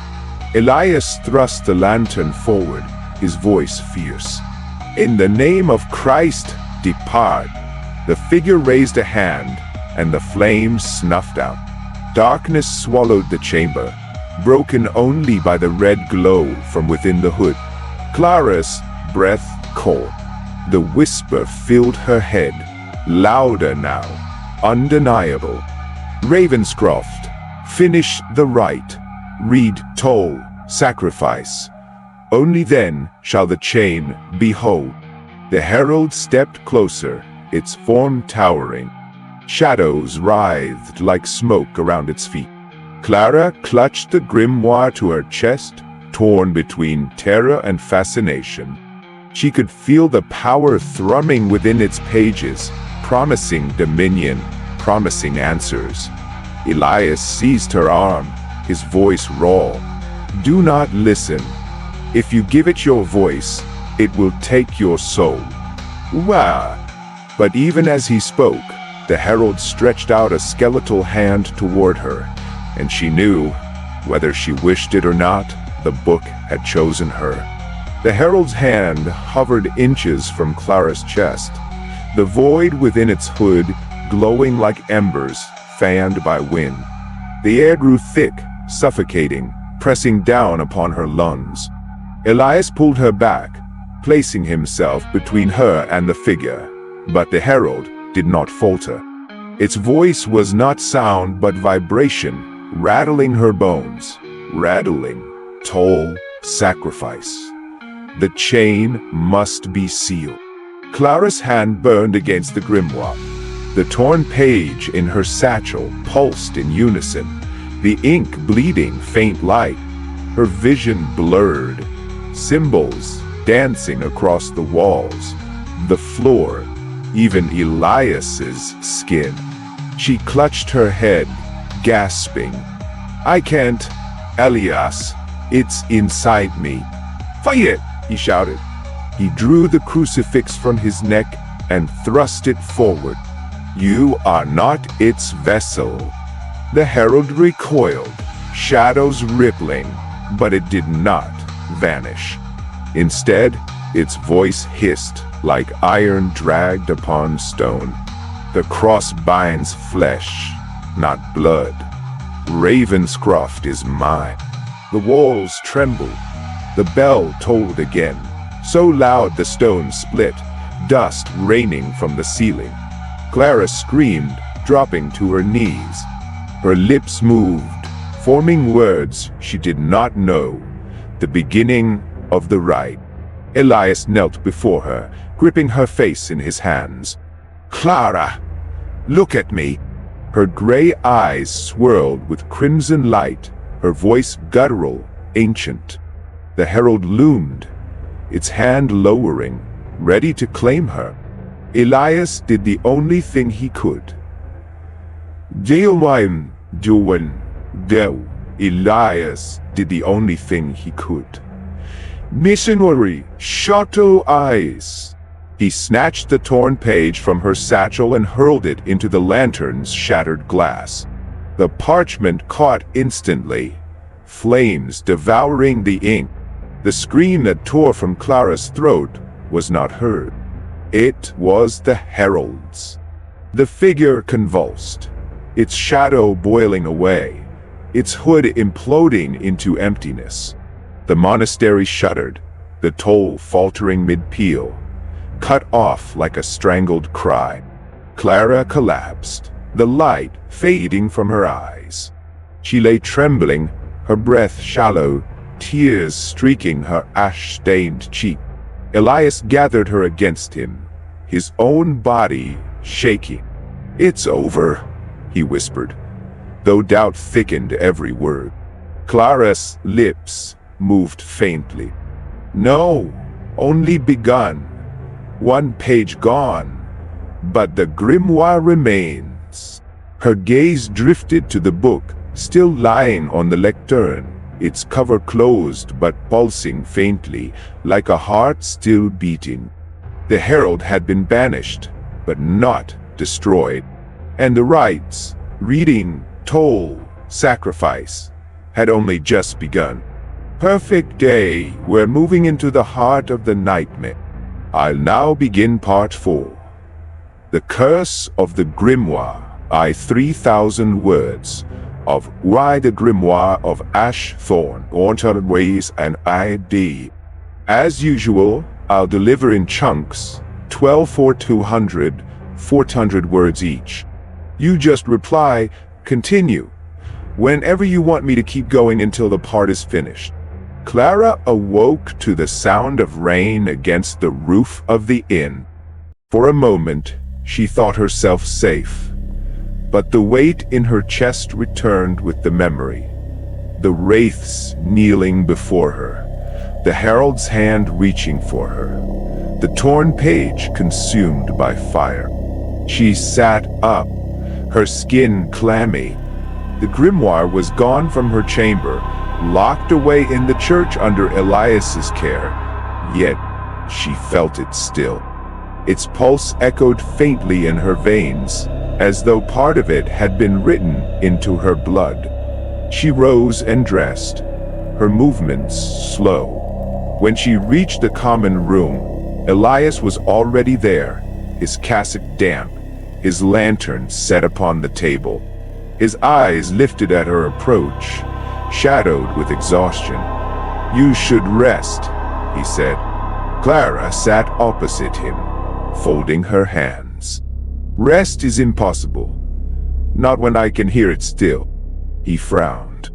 Elias thrust the lantern forward, his voice fierce. "In the name of Christ, depart." The figure raised a hand, and the flames snuffed out. Darkness swallowed the chamber, broken only by the red glow from within the hood. Clara's breath caught. The whisper filled her head, louder now, undeniable. Ravenscroft, finish the rite. Read toll, sacrifice. Only then shall the chain be whole. The herald stepped closer, its form towering. Shadows writhed like smoke around its feet. Clara clutched the grimoire to her chest, torn between terror and fascination. She could feel the power thrumming within its pages, promising dominion, promising answers. Elias seized her arm, his voice raw. Do not listen. If you give it your voice, it will take your soul. Wah! But even as he spoke, the herald stretched out a skeletal hand toward her, and she knew, whether she wished it or not, the book had chosen her. The herald's hand hovered inches from Clara's chest, the void within its hood glowing like embers fanned by wind. The air grew thick, suffocating, pressing down upon her lungs. Elias pulled her back, placing himself between her and the figure, but the herald did not falter. Its voice was not sound but vibration, rattling her bones. Rattling, toll, sacrifice. The chain must be sealed. Clara's hand burned against the grimoire. The torn page in her satchel pulsed in unison, the ink bleeding faint light. Her vision blurred, symbols dancing across the walls, the floor, even Elias's skin. She clutched her head, gasping. I can't, Elias. It's inside me. Fight it, he shouted. He drew the crucifix from his neck and thrust it forward. You are not its vessel. The herald recoiled, shadows rippling, but it did not vanish. Instead, its voice hissed like iron dragged upon stone. The cross binds flesh, not blood. Ravenscroft is mine. The walls trembled. The bell tolled again, so loud the stone split, dust raining from the ceiling. Clara screamed, dropping to her knees. Her lips moved, forming words she did not know. The beginning of the rite. Elias knelt before her, gripping her face in his hands. Clara, look at me. Her gray eyes swirled with crimson light, her voice guttural, ancient. The herald loomed, its hand lowering, ready to claim her. Elias did the only thing he could. Elias did the only thing he could. Missionary, Chateau eyes. He snatched the torn page from her satchel and hurled it into the lantern's shattered glass. The parchment caught instantly, flames devouring the ink. The scream that tore from Clara's throat was not heard. It was the herald's. The figure convulsed, its shadow boiling away, its hood imploding into emptiness. The monastery shuddered, the toll faltering mid-peal, cut off like a strangled cry. Clara collapsed, the light fading from her eyes. She lay trembling, her breath shallow, tears streaking her ash-stained cheek. Elias gathered her against him, his own body shaking. It's over, he whispered, though doubt thickened every word. Clara's lips moved faintly. No, only begun. One page gone, but the grimoire remains. Her gaze drifted to the book, still lying on the lectern, its cover closed but pulsing faintly, like a heart still beating. The herald had been banished, but not destroyed. And the rites, reading, toll, sacrifice, had only just begun. Perfect day, we're moving into the heart of the nightmare. I'll now begin part 4. The Curse of the Grimoire, 3,000 words, of Why the Grimoire of Ashthorne, Orton Ways and ID. As usual, I'll deliver in chunks, 12 or 200, 400 words each. You just reply, continue, whenever you want me to keep going until the part is finished. Clara awoke to the sound of rain against the roof of the inn. For a moment, she thought herself safe, but the weight in her chest returned with the memory. The wraiths kneeling before her, the herald's hand reaching for her, the torn page consumed by fire. She sat up, her skin clammy. The grimoire was gone from her chamber, locked away in the church under Elias's care, yet she felt it still. Its pulse echoed faintly in her veins, as though part of it had been written into her blood. She rose and dressed, her movements slow. When she reached the common room, Elias was already there, his cassock damp, his lantern set upon the table. His eyes lifted at her approach, shadowed with exhaustion. "You should rest," he said. Clara sat opposite him, folding her hands. "Rest is impossible. Not when I can hear it still." He frowned.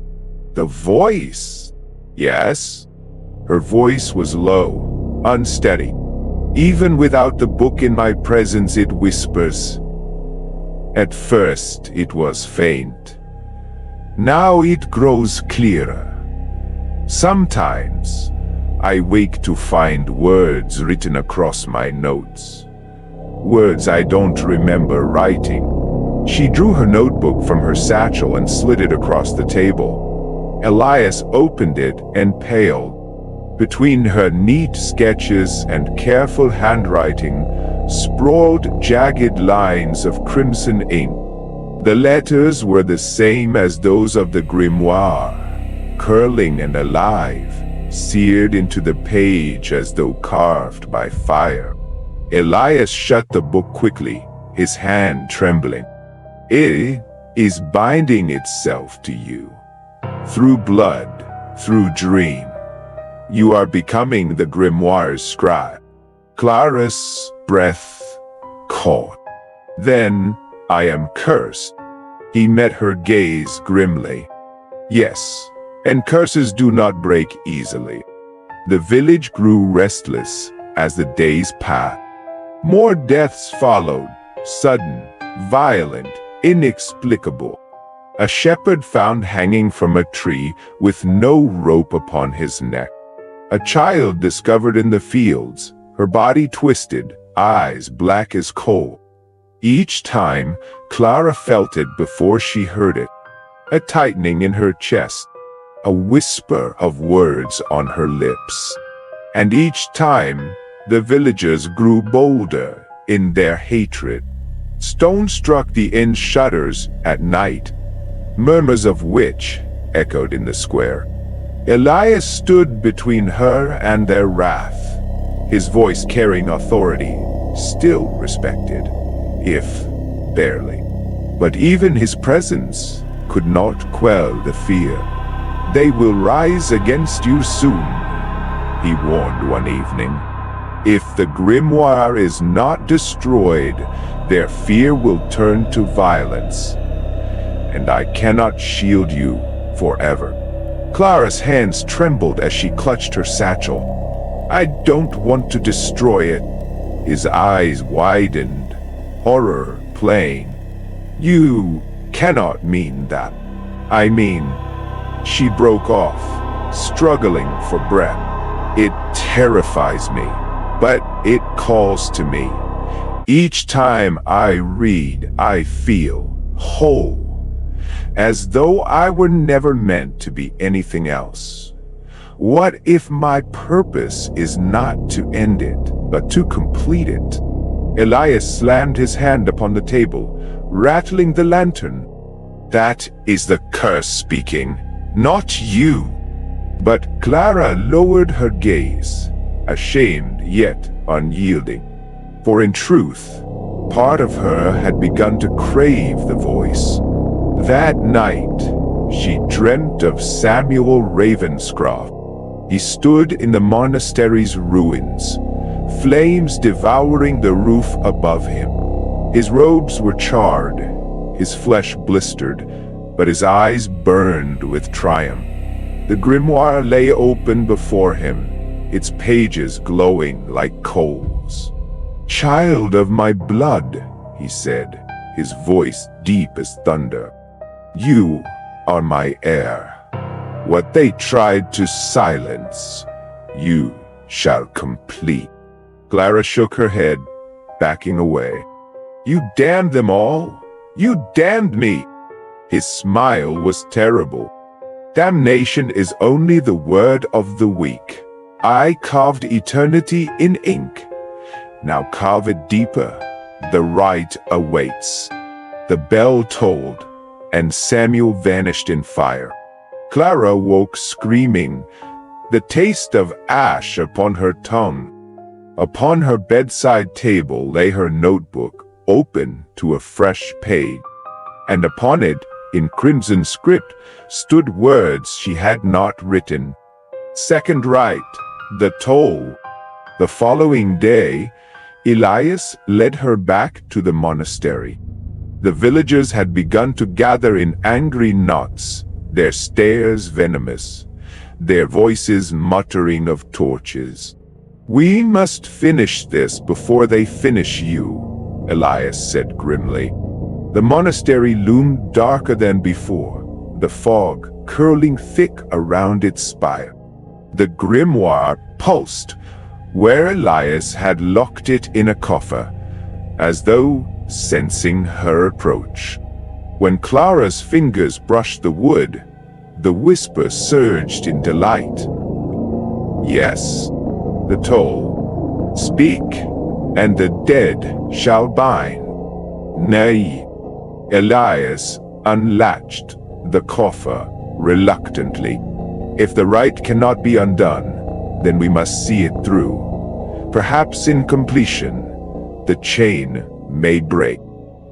"The voice?" "Yes." Her voice was low, unsteady. "Even without the book in my presence, it whispers. At first, it was faint. Now it grows clearer. Sometimes, I wake to find words written across my notes. Words I don't remember writing." She drew her notebook from her satchel and slid it across the table. Elias opened it and paled. Between her neat sketches and careful handwriting sprawled jagged lines of crimson ink. The letters were the same as those of the grimoire, curling and alive, seared into the page as though carved by fire. Elias shut the book quickly, his hand trembling. "It is binding itself to you. Through blood, through dream. You are becoming the grimoire's scribe." Clara's breath caught. "Then I am cursed." He met her gaze grimly. "Yes, and curses do not break easily." The village grew restless as the days passed. More deaths followed, sudden, violent, inexplicable. A shepherd found hanging from a tree with no rope upon his neck. A child discovered in the fields, her body twisted, eyes black as coal. Each time, Clara felt it before she heard it. A tightening in her chest, a whisper of words on her lips. And each time, the villagers grew bolder in their hatred. Stone struck the inn shutters at night, murmurs of which echoed in the square. Elias stood between her and their wrath, his voice carrying authority, still respected, if barely. But even his presence could not quell the fear. "They will rise against you soon," he warned one evening. "If the grimoire is not destroyed, their fear will turn to violence, and I cannot shield you forever." Clara's hands trembled as she clutched her satchel. "I don't want to destroy it." His eyes widened, horror plain. "You cannot mean that." "I mean..." She broke off, struggling for breath. "It terrifies me, but it calls to me. Each time I read, I feel whole, as though I were never meant to be anything else. What if my purpose is not to end it, but to complete it?" Elias slammed his hand upon the table, rattling the lantern. "That is the curse speaking, not you." But Clara lowered her gaze, ashamed yet unyielding. For in truth, Part of her had begun to crave the voice. That night, she dreamt of Samuel Ravenscroft. He stood in the monastery's ruins, flames devouring the roof above him. His robes were charred, his flesh blistered, but his eyes burned with triumph. The grimoire lay open before him, its pages glowing like coals. "Child of my blood," he said, his voice deep as thunder. "You are my heir. What they tried to silence, you shall complete." Clara shook her head, backing away. "You damned them all! You damned me!" His smile was terrible. "Damnation is only the word of the weak. I carved eternity in ink. Now carve it deeper. The right awaits." The bell tolled, and Samuel vanished in fire. Clara woke screaming, the taste of ash upon her tongue. Upon her bedside table lay her notebook, open to a fresh page, and upon it, in crimson script, stood words she had not written. "Second right, the toll." The following day, Elias led her back to the monastery. The villagers had begun to gather in angry knots, their stares venomous, their voices muttering of torches. "We must finish this before they finish you," Elias said grimly. The monastery loomed darker than before, the fog curling thick around its spire. The grimoire pulsed where Elias had locked it in a coffer, as though sensing her approach. When Clara's fingers brushed the wood, the whisper surged in delight. "Yes, the toll. Speak, and the dead shall bind." "Nay." Elias unlatched the coffer reluctantly. "If the rite cannot be undone, then we must see it through. Perhaps in completion, the chain may break."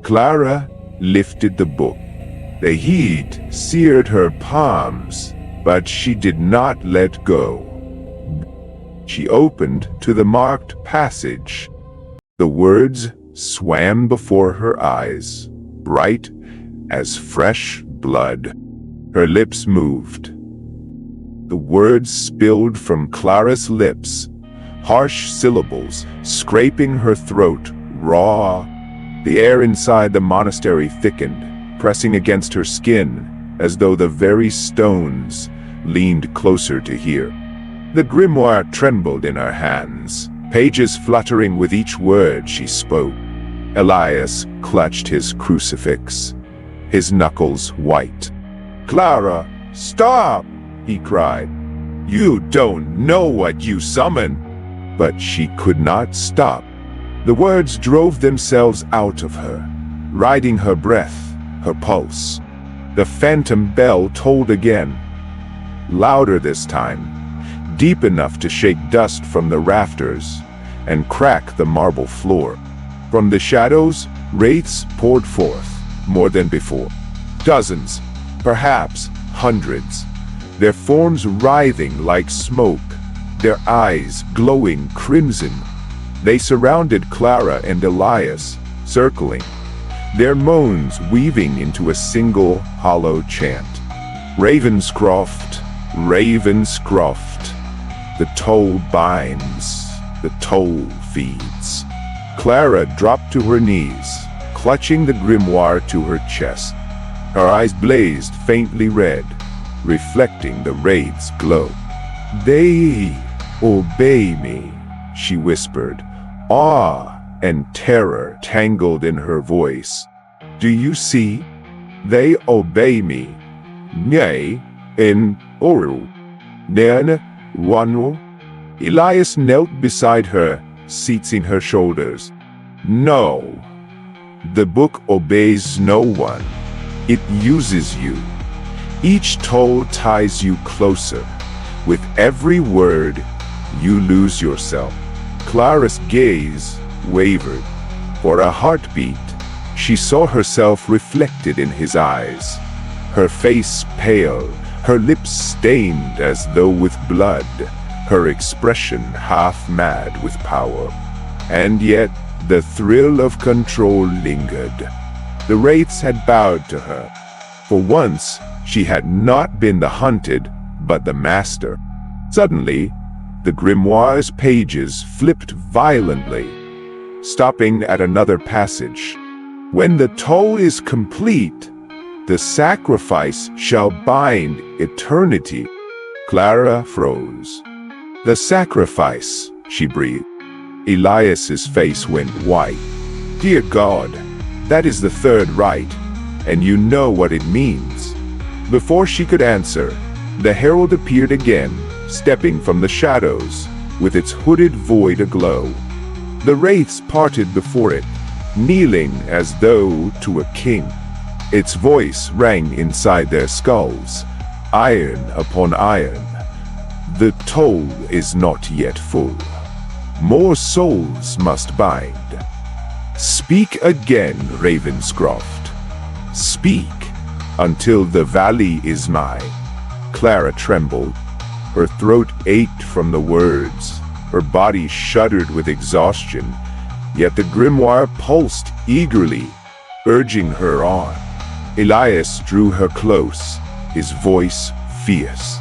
Clara lifted the book. The heat seared her palms, but she did not let go. She opened to the marked passage. The words swam before her eyes, bright as fresh blood. Her lips moved. The words spilled from Clara's lips, harsh syllables scraping her throat, raw. The air inside the monastery thickened, pressing against her skin, as though the very stones leaned closer to hear. The grimoire trembled in her hands, pages fluttering with each word she spoke. Elias clutched his crucifix, his knuckles white. "Clara, stop!" he cried. "You don't know what you summon!" But she could not stop. The words drove themselves out of her, riding her breath, her pulse. The phantom bell tolled again, louder this time, deep enough to shake dust from the rafters and crack the marble floor. From the shadows, wraiths poured forth, more than before. Dozens, perhaps hundreds, their forms writhing like smoke, their eyes glowing crimson. They surrounded Clara and Elias, circling, their moans weaving into a single hollow chant. "Ravenscroft, Ravenscroft, the toll binds, the toll feeds." Clara dropped to her knees, clutching the grimoire to her chest. Her eyes blazed faintly red, reflecting the wraith's glow. "They obey me," she whispered, awe and terror tangled in her voice. "Do you see? They obey me. Nay, in oru. Nern, wanu." Elias knelt beside her, seating her shoulders. "No. The book obeys no one. It uses you. Each toll ties you closer. With every word, you lose yourself." Clara's gaze wavered. For a heartbeat, she saw herself reflected in his eyes. Her face pale, her lips stained as though with blood, her expression half mad with power. And yet, the thrill of control lingered. The wraiths had bowed to her. For once, she had not been the hunted, but the master. Suddenly, the grimoire's pages flipped violently, stopping at another passage. When the toll is complete, the sacrifice shall bind eternity. Clara froze. The sacrifice, she breathed. Elias's face went white. Dear God, that is the third rite, and you know what it means. Before she could answer, the herald appeared again, stepping from the shadows, with its hooded void aglow. The wraiths parted before it, kneeling as though to a king. Its voice rang inside their skulls, iron upon iron. The toll is not yet full. More souls must bind. Speak again, Ravenscroft. Speak, until the valley is mine. Clara trembled. Her throat ached from the words. Her body shuddered with exhaustion, yet the grimoire pulsed eagerly, urging her on. Elias drew her close, his voice fierce.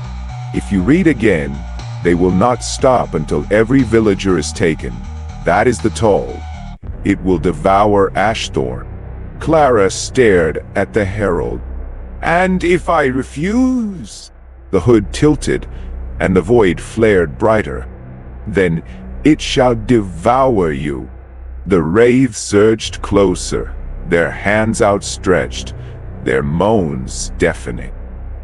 If you read again, they will not stop until every villager is taken. That is the toll. It will devour Ashthorne. Clara stared at the herald. And if I refuse? The hood tilted, and the void flared brighter. Then it shall devour you. The wraiths surged closer, their hands outstretched, their moans deafening.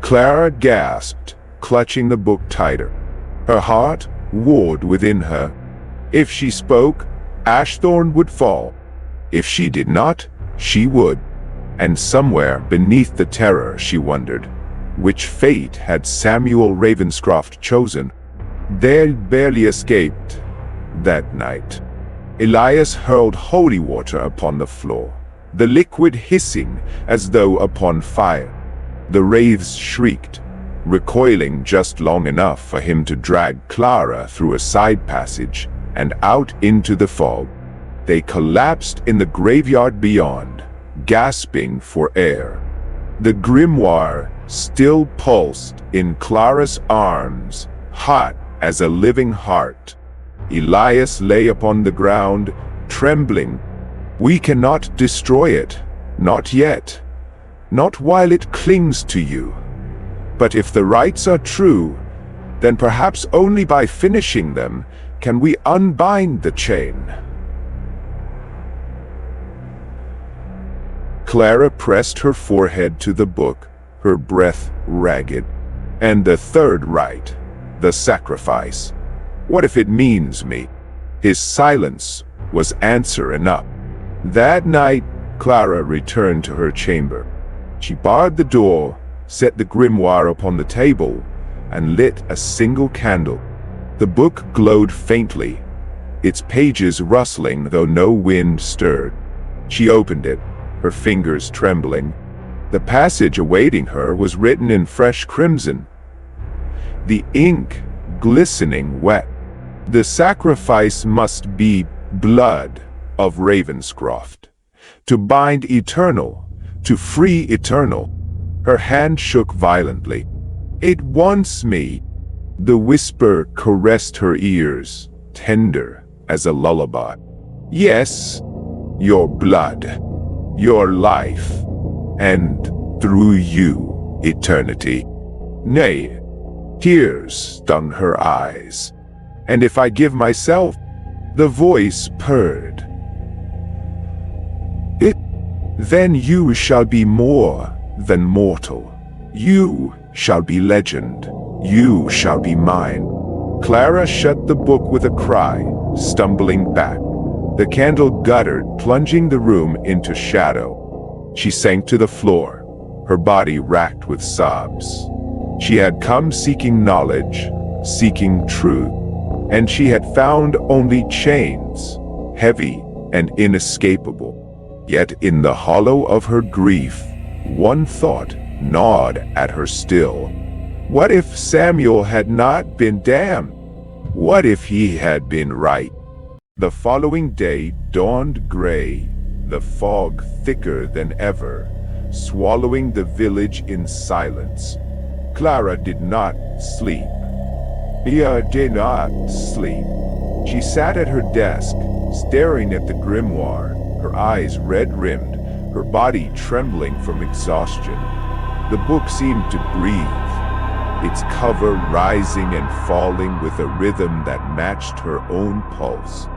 Clara gasped, clutching the book tighter. Her heart warred within her. If she spoke, Ashthorne would fall. If she did not, she would. And somewhere beneath the terror, she wondered, which fate had Samuel Ravenscroft chosen? They barely escaped that night. Elias hurled holy water upon the floor, the liquid hissing as though upon fire. The wraiths shrieked, recoiling just long enough for him to drag Clara through a side passage and out into the fog. They collapsed in the graveyard beyond, gasping for air. The grimoire still pulsed in Clara's arms, hot as a living heart. Elias lay upon the ground, trembling. We cannot destroy it, not yet, not while it clings to you. But if the rites are true, then perhaps only by finishing them can we unbind the chain. Clara pressed her forehead to the book, her breath ragged. And the third rite, the sacrifice. What if it means me? His silence was answer enough. That night, Clara returned to her chamber. She barred the door, set the grimoire upon the table, and lit a single candle. The book glowed faintly, its pages rustling though no wind stirred. She opened it, her fingers trembling. The passage awaiting her was written in fresh crimson, the ink glistening wet. The sacrifice must be blood of Ravenscroft, to bind eternal, to free eternal. Her hand shook violently. It wants me. The whisper caressed her ears, tender as a lullaby. Yes, your blood, your life, and through you, eternity. Nay, tears stung her eyes. And if I give myself, the voice purred. Then you shall be more than mortal. You shall be legend. You shall be mine. Clara shut the book with a cry, stumbling back. The candle guttered, plunging the room into shadow. She sank to the floor, her body racked with sobs. She had come seeking knowledge, seeking truth, and she had found only chains, heavy and inescapable. Yet in the hollow of her grief, one thought gnawed at her still. What if Samuel had not been damned? What if he had been right? The following day dawned gray, the fog thicker than ever, swallowing the village in silence. Clara did not sleep. Leah did not sleep. She sat at her desk, staring at the grimoire, her eyes red-rimmed, her body trembling from exhaustion. The book seemed to breathe, its cover rising and falling with a rhythm that matched her own pulse.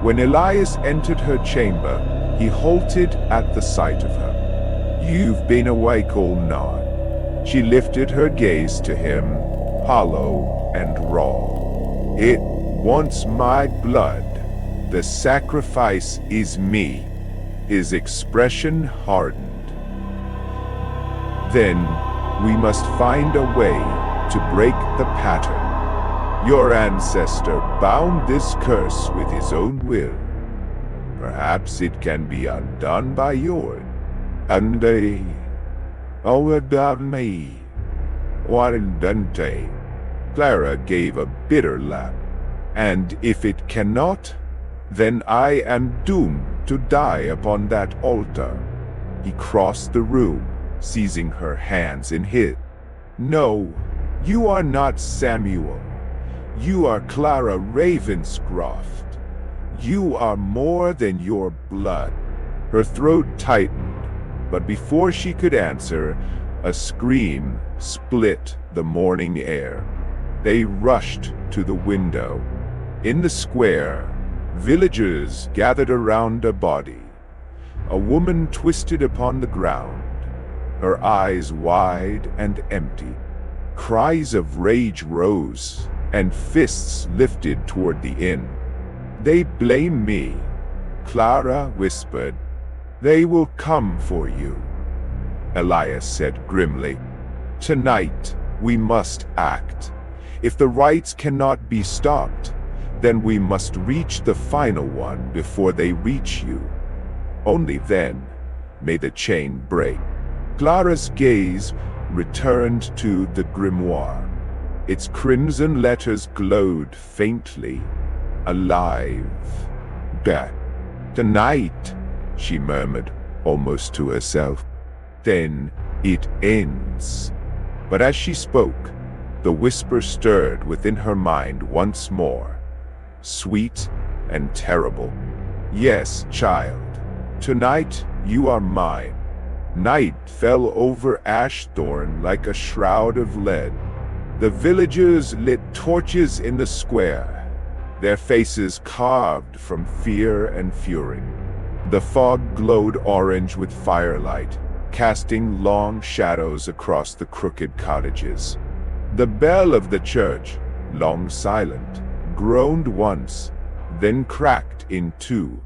When Elias entered her chamber, he halted at the sight of her. "You've been awake all night." She lifted her gaze to him, hollow and raw. "It wants my blood. The sacrifice is me." His expression hardened. "Then we must find a way to break the pattern. Your ancestor bound this curse with his own will. Perhaps it can be undone by yours. And all about me. What in Dante?" Clara gave a bitter laugh. "And if it cannot, then I am doomed to die upon that altar." He crossed the room, seizing her hands in his. "No, you are not Samuel. You are Clara Ravenscroft. You are more than your blood." Her throat tightened, but before she could answer, a scream split the morning air. They rushed to the window. In the square, villagers gathered around a body. A woman twisted upon the ground, her eyes wide and empty. Cries of rage rose, and fists lifted toward the inn. "They blame me," Clara whispered. "They will come for you," Elias said grimly. "Tonight, we must act. If the rites cannot be stopped, then we must reach the final one before they reach you. Only then may the chain break." Clara's gaze returned to the grimoire. Its crimson letters glowed faintly, alive. "Back. Tonight," she murmured, almost to herself. "Then it ends." But as she spoke, the whisper stirred within her mind once more, sweet and terrible. "Yes, child, tonight you are mine." Night fell over Ashthorne like a shroud of lead. The villagers lit torches in the square, their faces carved from fear and fury. The fog glowed orange with firelight, casting long shadows across the crooked cottages. The bell of the church, long silent, groaned once, then cracked in two,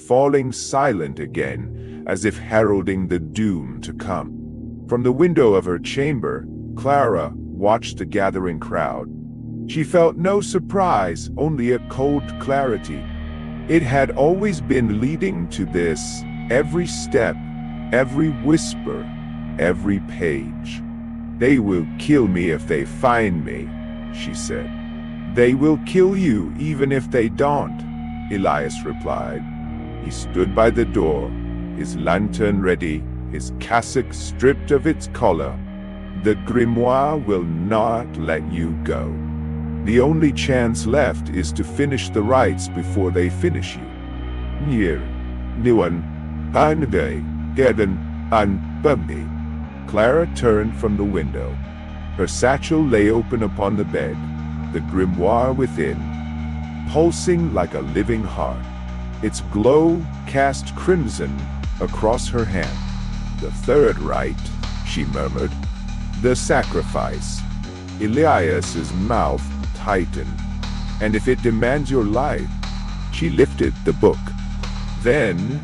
falling silent again, as if heralding the doom to come. From the window of her chamber, Clara watched the gathering crowd. She felt no surprise, only a cold clarity. It had always been leading to this, every step, every whisper, every page. "They will kill me if they find me," she said. "They will kill you even if they don't," Elias replied. He stood by the door, his lantern ready, his cassock stripped of its collar. "The grimoire will not let you go. The only chance left is to finish the rites before they finish you." "Near, Niwan, Panday, Gedan, and Bumby." Clara turned from the window. Her satchel lay open upon the bed, the grimoire within, pulsing like a living heart. Its glow cast crimson across her hand. "The third rite," she murmured. "The sacrifice." Elias's mouth tightened. "And if it demands your life," she lifted the book. "Then,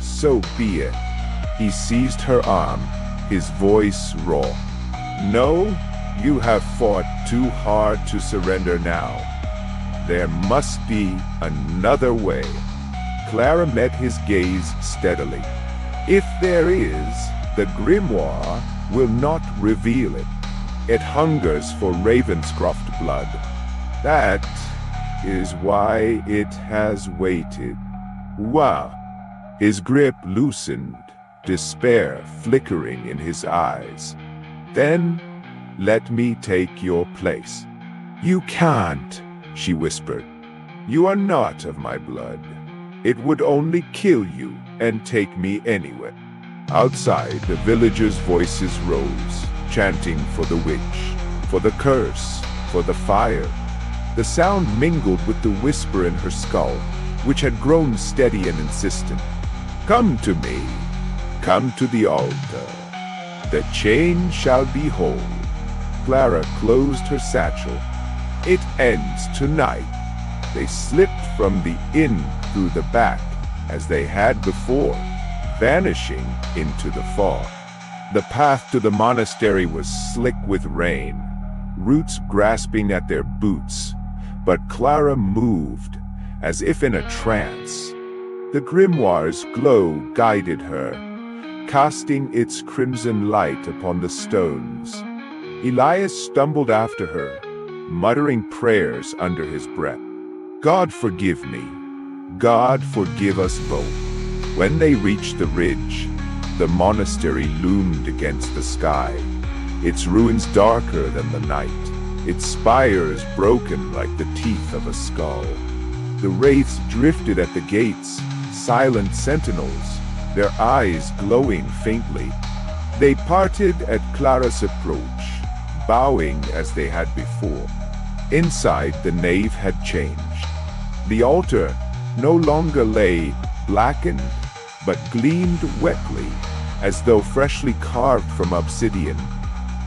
so be it." He seized her arm, his voice raw. "No, you have fought too hard to surrender now. There must be another way." Clara met his gaze steadily. If there is, the grimoire will not reveal it. It hungers for Ravenscroft blood. That is why it has waited. Wow. His grip loosened, despair flickering in his eyes. Then, let me take your place. You can't, she whispered. You are not of my blood. It would only kill you and take me anywhere. Outside, the villagers' voices rose, chanting for the witch, for the curse, for the fire. The sound mingled with the whisper in her skull, which had grown steady and insistent. Come to me. Come to the altar. The chain shall be whole. Clara closed her satchel. It ends tonight. They slipped from the inn through the back, as they had before, vanishing into the fog. The path to the monastery was slick with rain, roots grasping at their boots, but Clara moved, as if in a trance. The grimoire's glow guided her, casting its crimson light upon the stones. Elias stumbled after her, muttering prayers under his breath. God forgive me. God forgive us both. When they reached the ridge, the monastery loomed against the sky, its ruins darker than the night, its spires broken like the teeth of a skull. The wraiths drifted at the gates, silent sentinels, their eyes glowing faintly. They parted at Clara's approach, bowing as they had before. Inside, the nave had changed. The altar no longer lay blackened, but gleamed wetly, as though freshly carved from obsidian.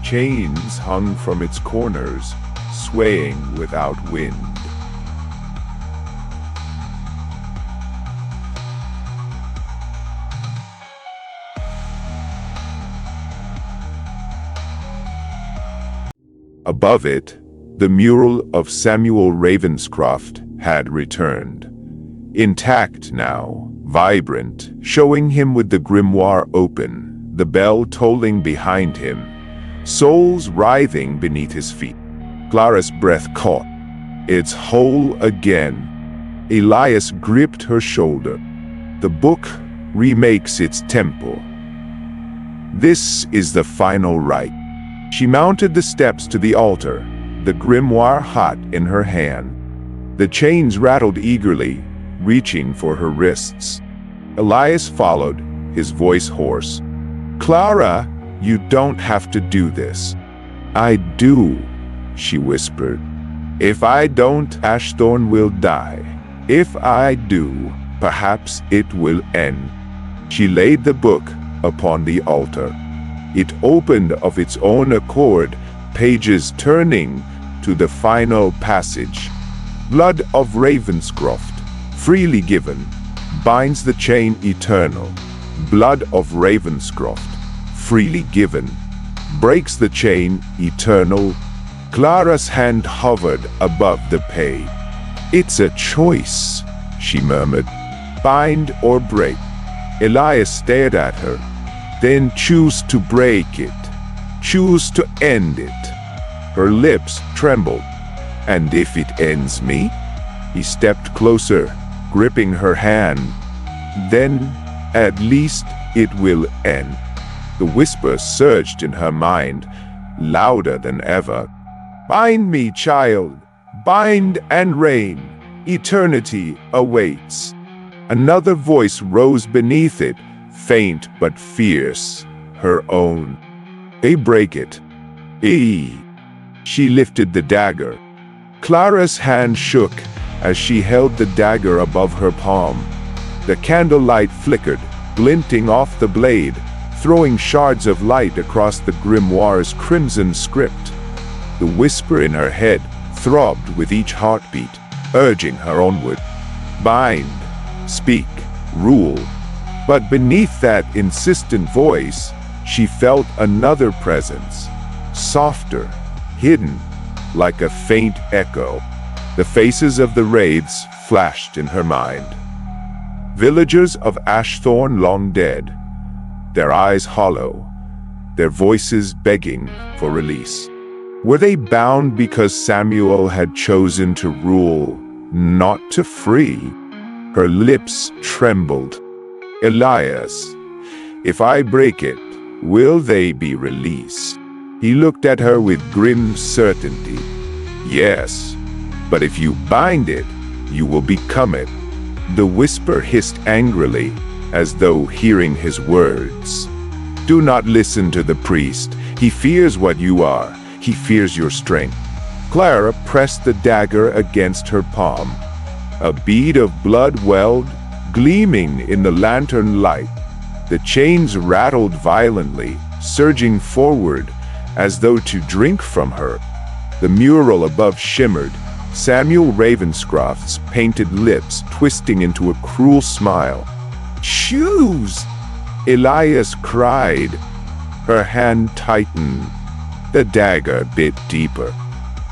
Chains hung from its corners, swaying without wind. Above it, the mural of Samuel Ravenscroft had returned. Intact now, vibrant, showing him with the grimoire open, the bell tolling behind him, souls writhing beneath his feet. Clara's breath caught. It's whole again. Elias gripped her shoulder. The book remakes its temple. This is the final rite. She mounted the steps to the altar, the grimoire hot in her hand. The chains rattled eagerly, reaching for her wrists. Elias followed, his voice hoarse. Clara, you don't have to do this. I do, she whispered. If I don't, Ashthorne will die. If I do, perhaps it will end. She laid the book upon the altar. It opened of its own accord, pages turning to the final passage. Blood of Ravenscroft, freely given, binds the chain eternal. Blood of Ravenscroft, freely given, breaks the chain eternal. Clara's hand hovered above the page. It's a choice, she murmured. Bind or break. Elias stared at her. Then choose to break it. Choose to end it. Her lips trembled. And if it ends me? He stepped closer, gripping her hand. Then, at least, it will end. The whisper surged in her mind, louder than ever. Bind me, child. Bind and reign. Eternity awaits. Another voice rose beneath it, faint but fierce, her own. Break it. She lifted the dagger. Clara's hand shook as she held the dagger above her palm. The candlelight flickered, glinting off the blade, throwing shards of light across the grimoire's crimson script. The whisper in her head throbbed with each heartbeat, urging her onward. Bind, speak, rule. But beneath that insistent voice, she felt another presence, softer, hidden, like a faint echo. The faces of the wraiths flashed in her mind. Villagers of Ashthorne long dead, their eyes hollow, their voices begging for release. Were they bound because Samuel had chosen to rule, not to free? Her lips trembled. Elias, if I break it, will they be released? He looked at her with grim certainty. Yes, but if you bind it, you will become it. The whisper hissed angrily, as though hearing his words. Do not listen to the priest. He fears what you are. He fears your strength. Clara pressed the dagger against her palm. A bead of blood welled, gleaming in the lantern light. The chains rattled violently, surging forward, as though to drink from her. The mural above shimmered, Samuel Ravenscroft's painted lips twisting into a cruel smile. "Choose!" Elias cried. Her hand tightened. The dagger bit deeper.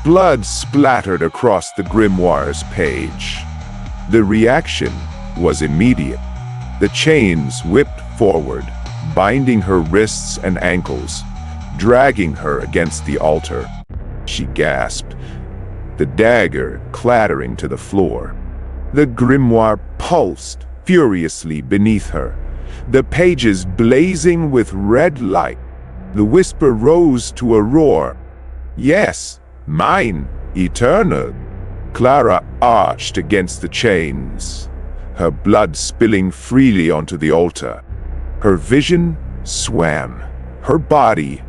Blood splattered across the grimoire's page. The reaction was immediate. The chains whipped forward, binding her wrists and ankles, dragging her against the altar. She gasped, the dagger clattering to the floor. The grimoire pulsed furiously beneath her, the pages blazing with red light. The whisper rose to a roar. "Yes, mine, eternal." Clara arched against the chains, her blood spilling freely onto the altar. Her vision swam, her body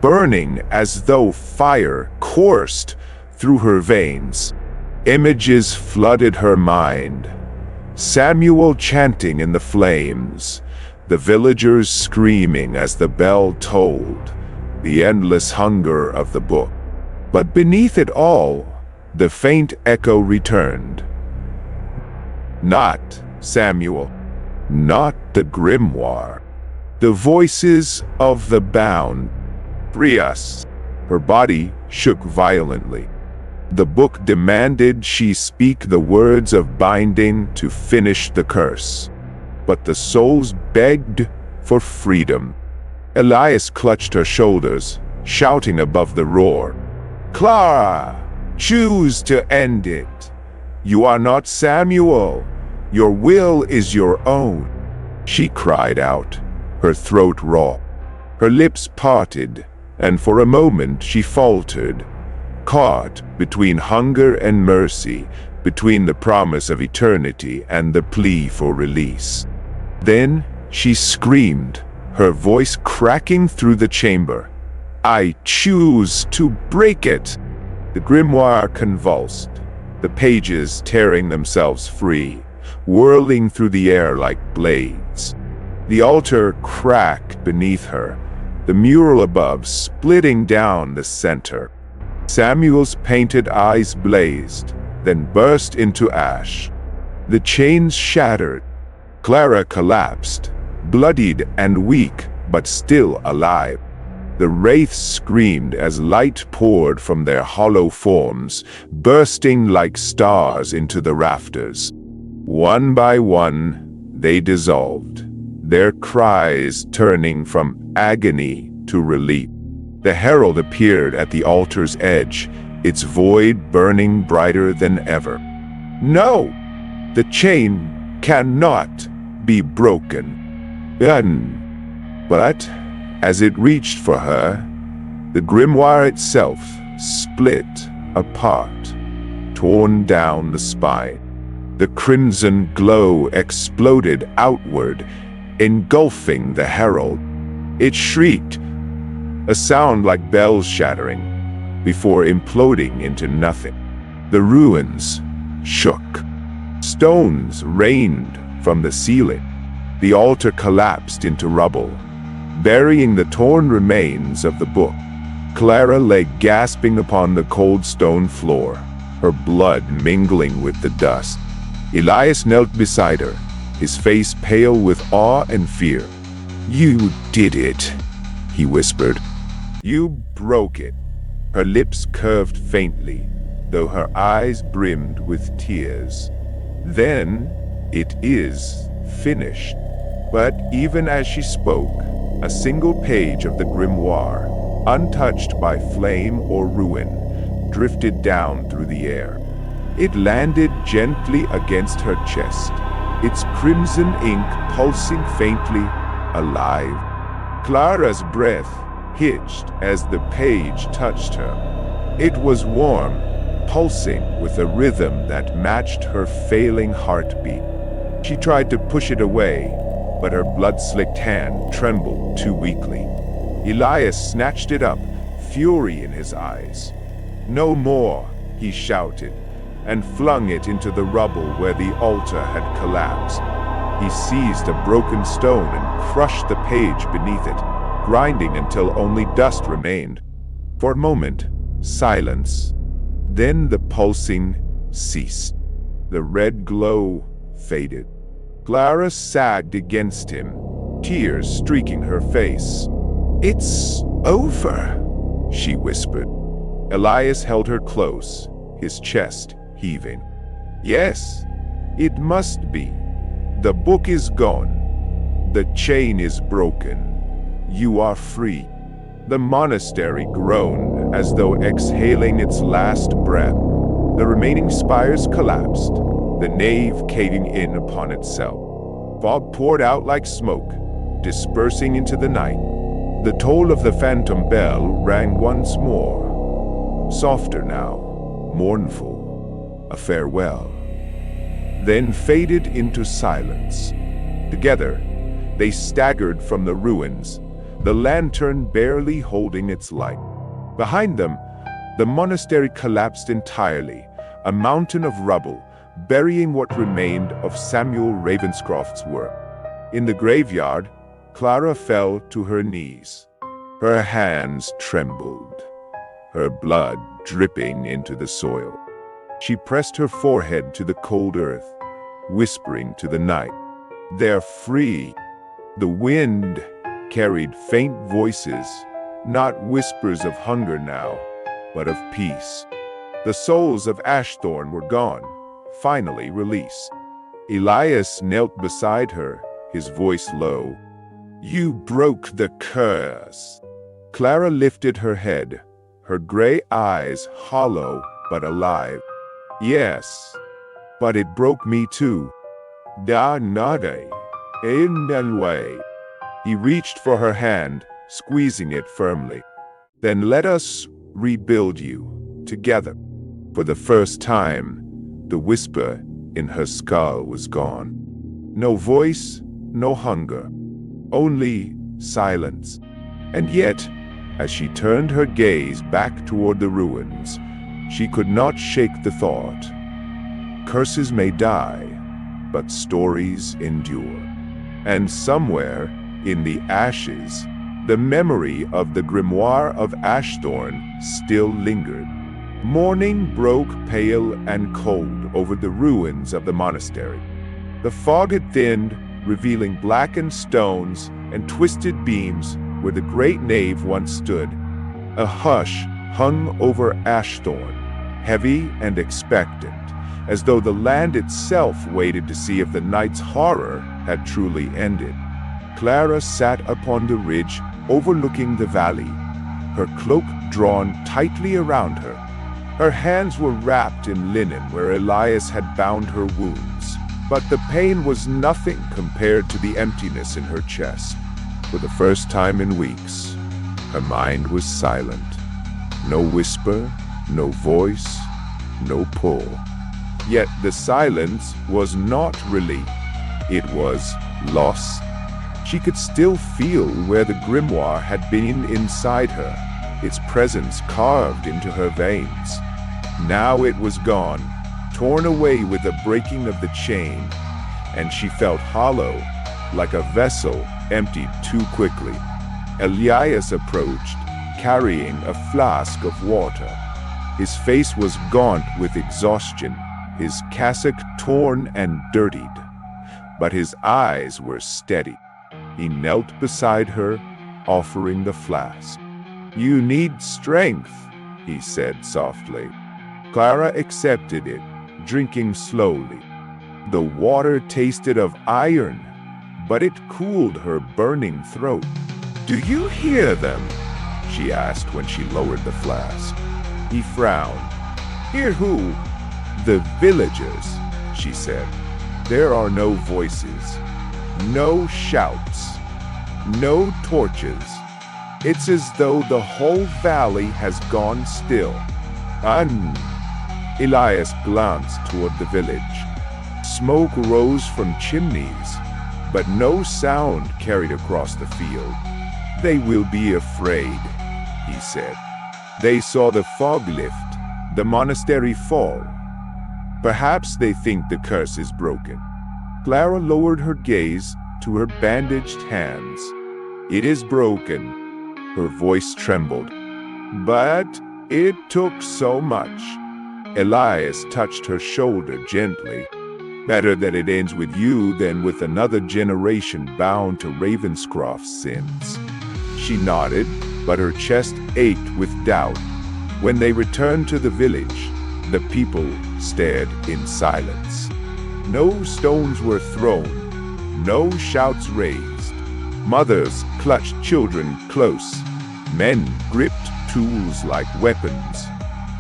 burning as though fire coursed through her veins. Images flooded her mind. Samuel chanting in the flames, the villagers screaming as the bell tolled, the endless hunger of the book. But beneath it all, the faint echo returned. Not Samuel, not the grimoire. The voices of the bound. Free us. Her body shook violently. The book demanded she speak the words of binding to finish the curse. But the souls begged for freedom. Elias clutched her shoulders, shouting above the roar. "Clara, choose to end it. You are not Samuel. Your will is your own." She cried out, her throat raw. Her lips parted, and for a moment she faltered, caught between hunger and mercy, between the promise of eternity and the plea for release. Then she screamed, her voice cracking through the chamber. "I choose to break it!" The grimoire convulsed, the pages tearing themselves free, whirling through the air like blades. The altar cracked beneath her, the mural above splitting down the center. Samuel's painted eyes blazed, then burst into ash. The chains shattered. Clara collapsed, bloodied and weak, but still alive. The wraiths screamed as light poured from their hollow forms, bursting like stars into the rafters. One by one, they dissolved, their cries turning from agony to relief. The herald appeared at the altar's edge, its void burning brighter than ever. "No! The chain cannot be broken." But as it reached for her, the grimoire itself split apart, torn down the spine. The crimson glow exploded outward, engulfing the herald. It shrieked, a sound like bells shattering, before imploding into nothing. The ruins shook. Stones rained from the ceiling. The altar collapsed into rubble, burying the torn remains of the book. Clara lay gasping upon the cold stone floor, her blood mingling with the dust. Elias knelt beside her, his face pale with awe and fear. "You did it," he whispered. "You broke it." Her lips curved faintly, though her eyes brimmed with tears. "Then it is finished. But even as she spoke, a single page of the grimoire, untouched by flame or ruin, drifted down through the air. It landed gently against her chest, its crimson ink pulsing faintly, alive. Clara's breath hitched as the page touched her. It was warm, pulsing with a rhythm that matched her failing heartbeat. She tried to push it away, but her blood-slicked hand trembled too weakly. Elias snatched it up, fury in his eyes. "No more," he shouted, and flung it into the rubble where the altar had collapsed. He seized a broken stone and crushed the page beneath it, grinding until only dust remained. For a moment, silence. Then the pulsing ceased. The red glow faded. Clara sagged against him, tears streaking her face. "It's over," she whispered. Elias held her close, his chest heaving. "Yes, it must be. The book is gone. The chain is broken. You are free." The monastery groaned as though exhaling its last breath. The remaining spires collapsed, the nave caving in upon itself. Fog poured out like smoke, dispersing into the night. The toll of the phantom bell rang once more, softer now, mournful, a farewell, then faded into silence. Together, they staggered from the ruins, the lantern barely holding its light. Behind them, the monastery collapsed entirely, a mountain of rubble, burying what remained of Samuel Ravenscroft's work. In the graveyard, Clara fell to her knees. Her hands trembled, her blood dripping into the soil. She pressed her forehead to the cold earth, whispering to the night, "They're free." The wind carried faint voices, not whispers of hunger now, but of peace. The souls of Ashthorne were gone, finally released. Elias knelt beside her, his voice low. "You broke the curse." Clara lifted her head, her gray eyes hollow but alive. "Yes, but it broke me too. Da nade, in that way." He reached for her hand, squeezing it firmly. "Then let us rebuild you, together." For the first time, the whisper in her skull was gone. No voice, no hunger, only silence. And yet, as she turned her gaze back toward the ruins, she could not shake the thought. Curses may die, but stories endure. And somewhere, in the ashes, the memory of the Grimoire of Ashthorne still lingered. Morning broke pale and cold over the ruins of the monastery. The fog had thinned, revealing blackened stones and twisted beams where the great nave once stood. A hush hung over Ashthorne, heavy and expectant, as though the land itself waited to see if the night's horror had truly ended. Clara sat upon the ridge overlooking the valley, her cloak drawn tightly around her. Her hands were wrapped in linen where Elias had bound her wounds, but the pain was nothing compared to the emptiness in her chest. For the first time in weeks, her mind was silent. No whisper, no voice, no pull. Yet the silence was not relief. It was loss. She could still feel where the grimoire had been inside her, its presence carved into her veins. Now it was gone, torn away with the breaking of the chain, and she felt hollow, like a vessel emptied too quickly. Elias approached, carrying a flask of water. His face was gaunt with exhaustion, his cassock torn and dirtied, but his eyes were steady. He knelt beside her, offering the flask. "You need strength," he said softly. Clara accepted it, drinking slowly. The water tasted of iron, but it cooled her burning throat. "Do you hear them?" she asked when she lowered the flask. He frowned. "Hear who?" "The villagers," she said. "There are no voices, no shouts, no torches. It's as though the whole valley has gone still." Elias glanced toward the village. Smoke rose from chimneys, but no sound carried across the field. "They will be afraid," he said. "They saw the fog lift, the monastery fall. Perhaps they think the curse is broken." Clara lowered her gaze to her bandaged hands. "It is broken." Her voice trembled. "But it took so much." Elias touched her shoulder gently. "Better that it ends with you than with another generation bound to Ravenscroft's sins." She nodded, but her chest ached with doubt. When they returned to the village, the people stared in silence. No stones were thrown, no shouts raised. Mothers clutched children close. Men gripped tools like weapons,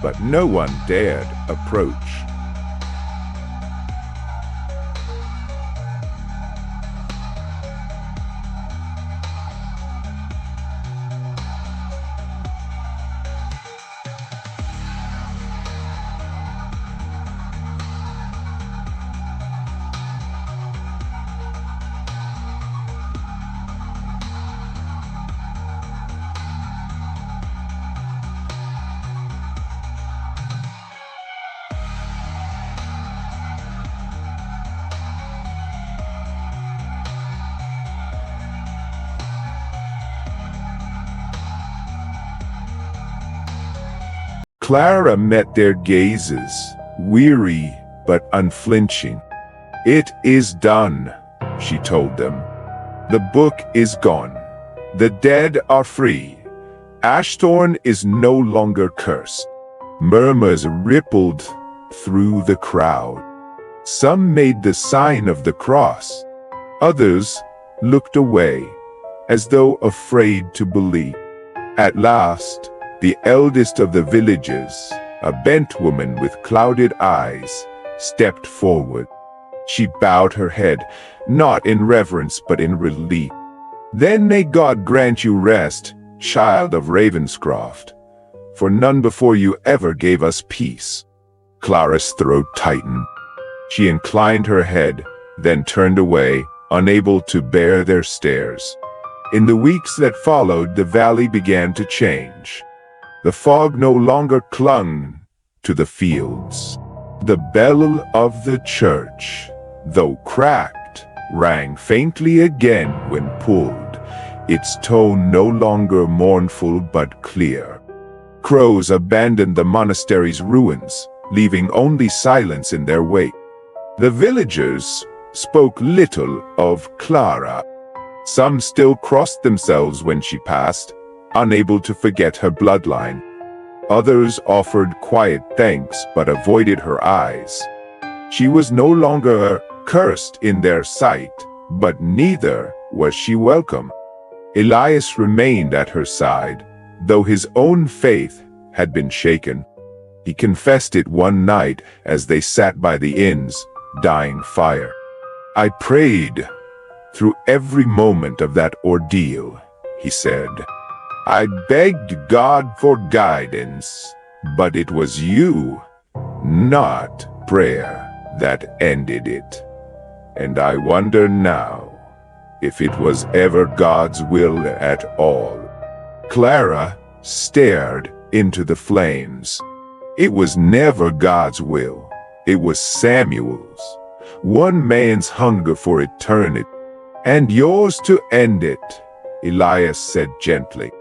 but no one dared approach. Clara met their gazes, weary but unflinching. "It is done," she told them. "The book is gone. The dead are free. Ashthorne is no longer cursed." Murmurs rippled through the crowd. Some made the sign of the cross. Others looked away, as though afraid to believe. At last, the eldest of the villagers, a bent woman with clouded eyes, stepped forward. She bowed her head, not in reverence but in relief. "Then may God grant you rest, child of Ravenscroft, for none before you ever gave us peace." Clara's throat tightened. She inclined her head, then turned away, unable to bear their stares. In the weeks that followed, the valley began to change. The fog no longer clung to the fields. The bell of the church, though cracked, rang faintly again when pulled, its tone no longer mournful but clear. Crows abandoned the monastery's ruins, leaving only silence in their wake. The villagers spoke little of Clara. Some still crossed themselves when she passed, unable to forget her bloodline. Others offered quiet thanks but avoided her eyes. She was no longer cursed in their sight, but neither was she welcome. Elias remained at her side, though his own faith had been shaken. He confessed it one night as they sat by the inn's dying fire. "I prayed through every moment of that ordeal," he said. "I begged God for guidance, but it was you, not prayer, that ended it. And I wonder now if it was ever God's will at all." Clara stared into the flames. "It was never God's will. It was Samuel's. One man's hunger for eternity, and yours to end it," Elias said gently.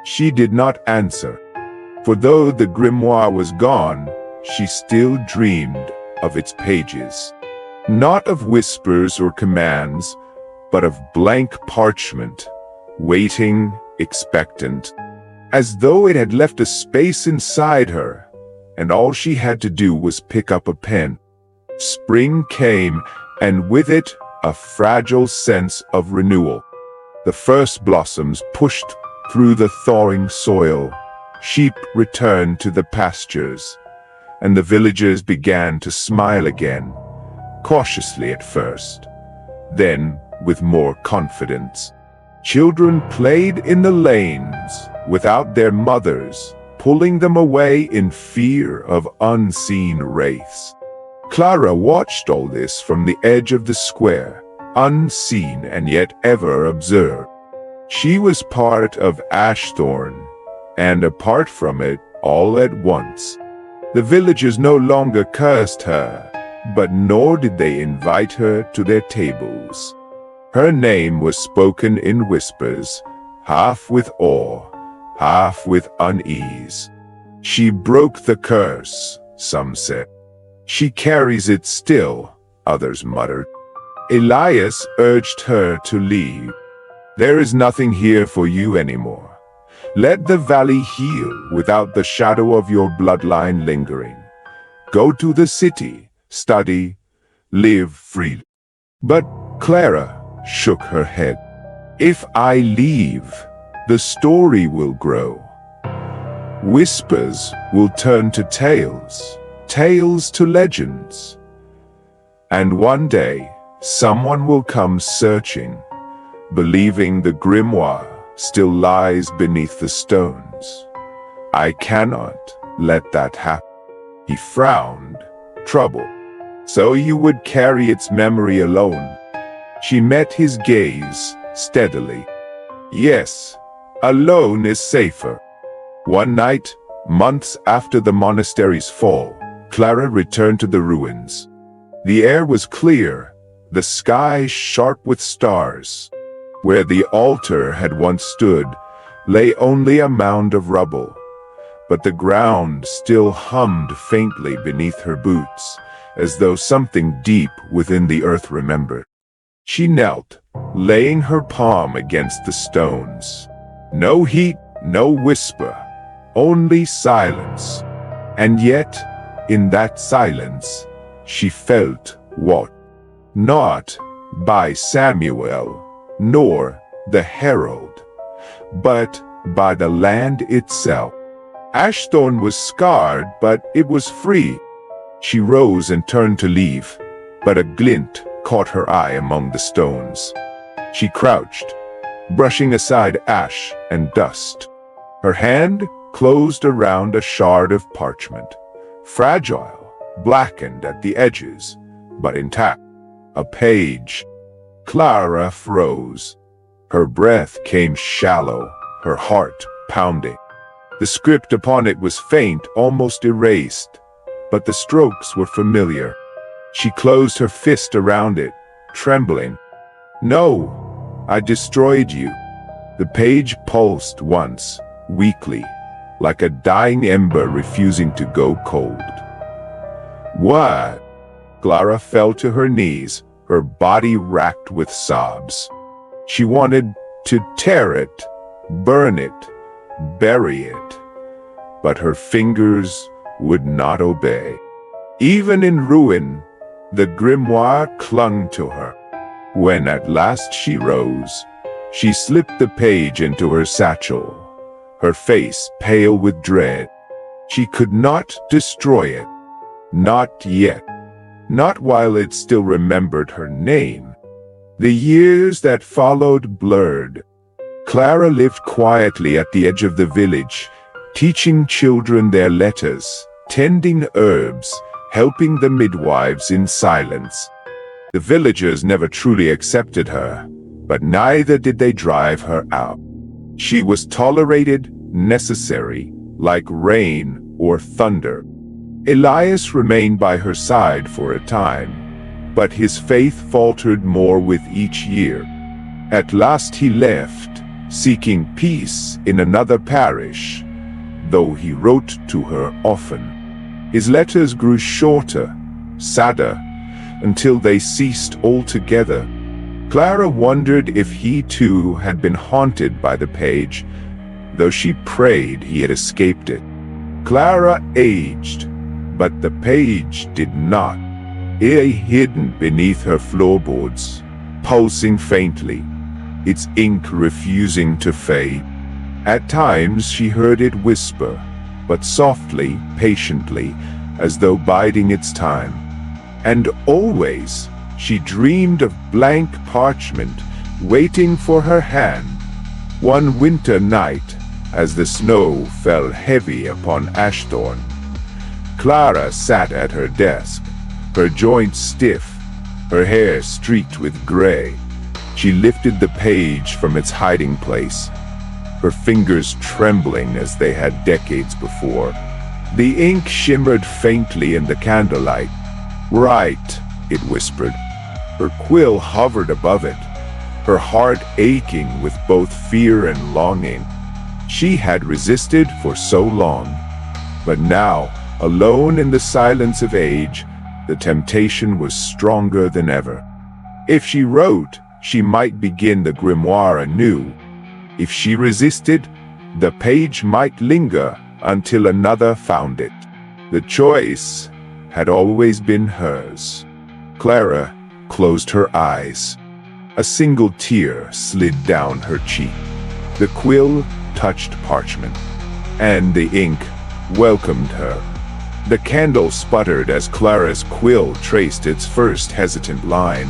She did not answer, for though the grimoire was gone, she still dreamed of its pages. Not of whispers or commands, but of blank parchment, waiting, expectant, as though it had left a space inside her, and all she had to do was pick up a pen. Spring came, and with it, a fragile sense of renewal. The first blossoms pushed through the thawing soil. Sheep returned to the pastures, and the villagers began to smile again, cautiously at first, then with more confidence. Children played in the lanes without their mothers, pulling them away in fear of unseen wraiths. Clara watched all this from the edge of the square, unseen and yet ever observed. She was part of Ashthorne, and apart from it all at once. The villagers no longer cursed her, but nor did they invite her to their tables. Her name was spoken in whispers, half with awe, half with unease. She broke the curse, some said. She carries it still, others muttered. Elias urged her to leave. There is nothing here for you anymore. Let the valley heal without the shadow of your bloodline lingering. Go to the city, study, live freely. But Clara shook her head. If I leave, the story will grow. Whispers will turn to tales, tales to legends. And one day, someone will come searching, believing the grimoire still lies beneath the stones. I cannot let that happen. He frowned, troubled. So you would carry its memory alone? She met his gaze steadily. Yes, alone is safer. One night, months after the monastery's fall, Clara returned to the ruins. The air was clear, the sky sharp with stars. Where the altar had once stood, lay only a mound of rubble, but the ground still hummed faintly beneath her boots, as though something deep within the earth remembered. She knelt, laying her palm against the stones. No heat, no whisper, only silence. And yet, in that silence, she felt what? Not by Samuel, nor the herald, but by the land itself. Ashthorne was scarred, but it was free. She rose and turned to leave, but a glint caught her eye among the stones. She crouched, brushing aside ash and dust. Her hand closed around a shard of parchment, fragile, blackened at the edges, but intact. A page. Clara froze. Her breath came shallow, her heart pounding. The script upon it was faint, almost erased, but the strokes were familiar. She closed her fist around it, trembling. No, I destroyed you. The page pulsed once, weakly, like a dying ember refusing to go cold. What? Clara fell to her knees, her body racked with sobs. She wanted to tear it, burn it, bury it, but her fingers would not obey. Even in ruin, the grimoire clung to her. When at last she rose, she slipped the page into her satchel, her face pale with dread. She could not destroy it. Not yet. Not while it still remembered her name. The years that followed blurred. Clara lived quietly at the edge of the village, teaching children their letters, tending herbs, helping the midwives in silence. The villagers never truly accepted her, but neither did they drive her out. She was tolerated, necessary, like rain or thunder. Elias remained by her side for a time, but his faith faltered more with each year. At last he left, seeking peace in another parish, though he wrote to her often. His letters grew shorter, sadder, until they ceased altogether. Clara wondered if he too had been haunted by the page, though she prayed he had escaped it. Clara aged, but the page did not. lay hidden beneath her floorboards, pulsing faintly, its ink refusing to fade. At times she heard it whisper, but softly, patiently, as though biding its time. And always she dreamed of blank parchment, waiting for her hand. One winter night, as the snow fell heavy upon Ashthorne, Clara sat at her desk, her joints stiff, her hair streaked with gray. She lifted the page from its hiding place, her fingers trembling as they had decades before. The ink shimmered faintly in the candlelight. "Write," it whispered. Her quill hovered above it, her heart aching with both fear and longing. She had resisted for so long, but now, alone in the silence of age, the temptation was stronger than ever. If she wrote, she might begin the grimoire anew. If she resisted, the page might linger until another found it. The choice had always been hers. Clara closed her eyes. A single tear slid down her cheek. The quill touched parchment, and the ink welcomed her. The candle sputtered as Clara's quill traced its first hesitant line.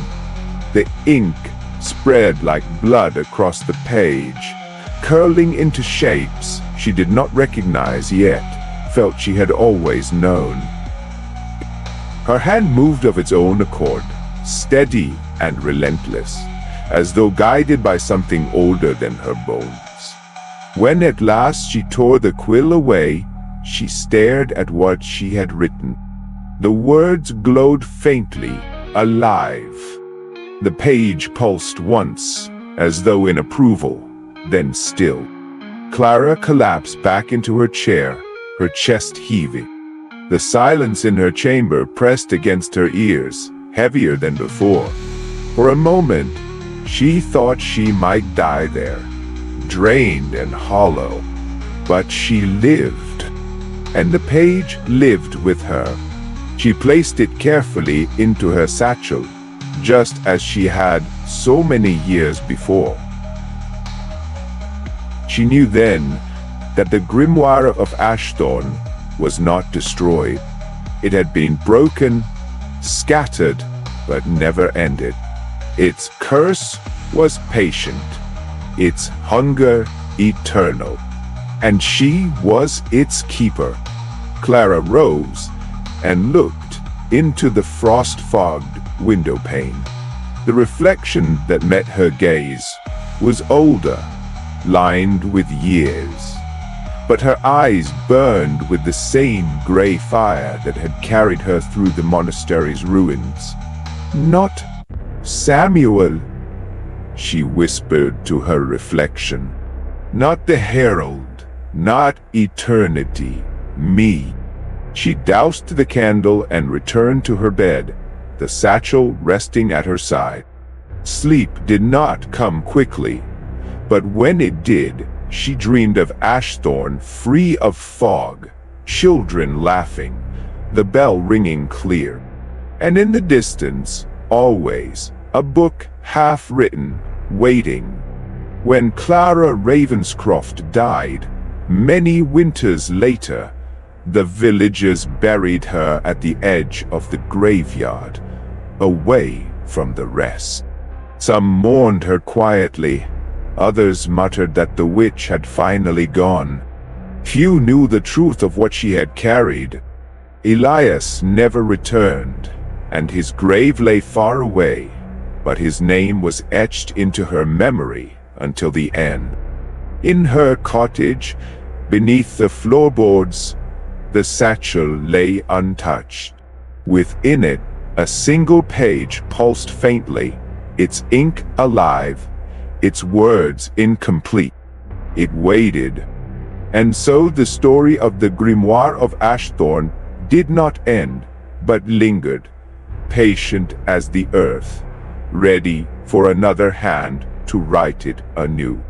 The ink spread like blood across the page, curling into shapes she did not recognize yet, felt she had always known. Her hand moved of its own accord, steady and relentless, as though guided by something older than her bones. When at last she tore the quill away, she stared at what she had written. The words glowed faintly, alive. The page pulsed once, as though in approval, then still. Clara collapsed back into her chair, her chest heaving. The silence in her chamber pressed against her ears, heavier than before. For a moment, she thought she might die there, drained and hollow. But she lived, and the page lived with her. She placed it carefully into her satchel, just as she had so many years before. She knew then that the Grimoire of Ashthorne was not destroyed. It had been broken, scattered, but never ended. Its curse was patient, its hunger eternal, and she was its keeper. Clara rose and looked into the frost-fogged window pane. The reflection that met her gaze was older, lined with years, but her eyes burned with the same gray fire that had carried her through the monastery's ruins. "Not Samuel," she whispered to her reflection. "Not the herald, not eternity, me." She doused the candle and returned to her bed, the satchel resting at her side. Sleep did not come quickly, but when it did, she dreamed of Ashthorne free of fog, children laughing, the bell ringing clear. And in the distance, always, a book half-written, waiting. When Clara Ravenscroft died, many winters later, the villagers buried her at the edge of the graveyard, away from the rest. Some mourned her quietly, others muttered that the witch had finally gone. Few knew the truth of what she had carried. Elias never returned, and his grave lay far away, but his name was etched into her memory until the end. In her cottage, beneath the floorboards, the satchel lay untouched. Within it, a single page pulsed faintly, its ink alive, its words incomplete. It waited. And so the story of the Grimoire of Ashthorne did not end, but lingered, patient as the earth, ready for another hand to write it anew.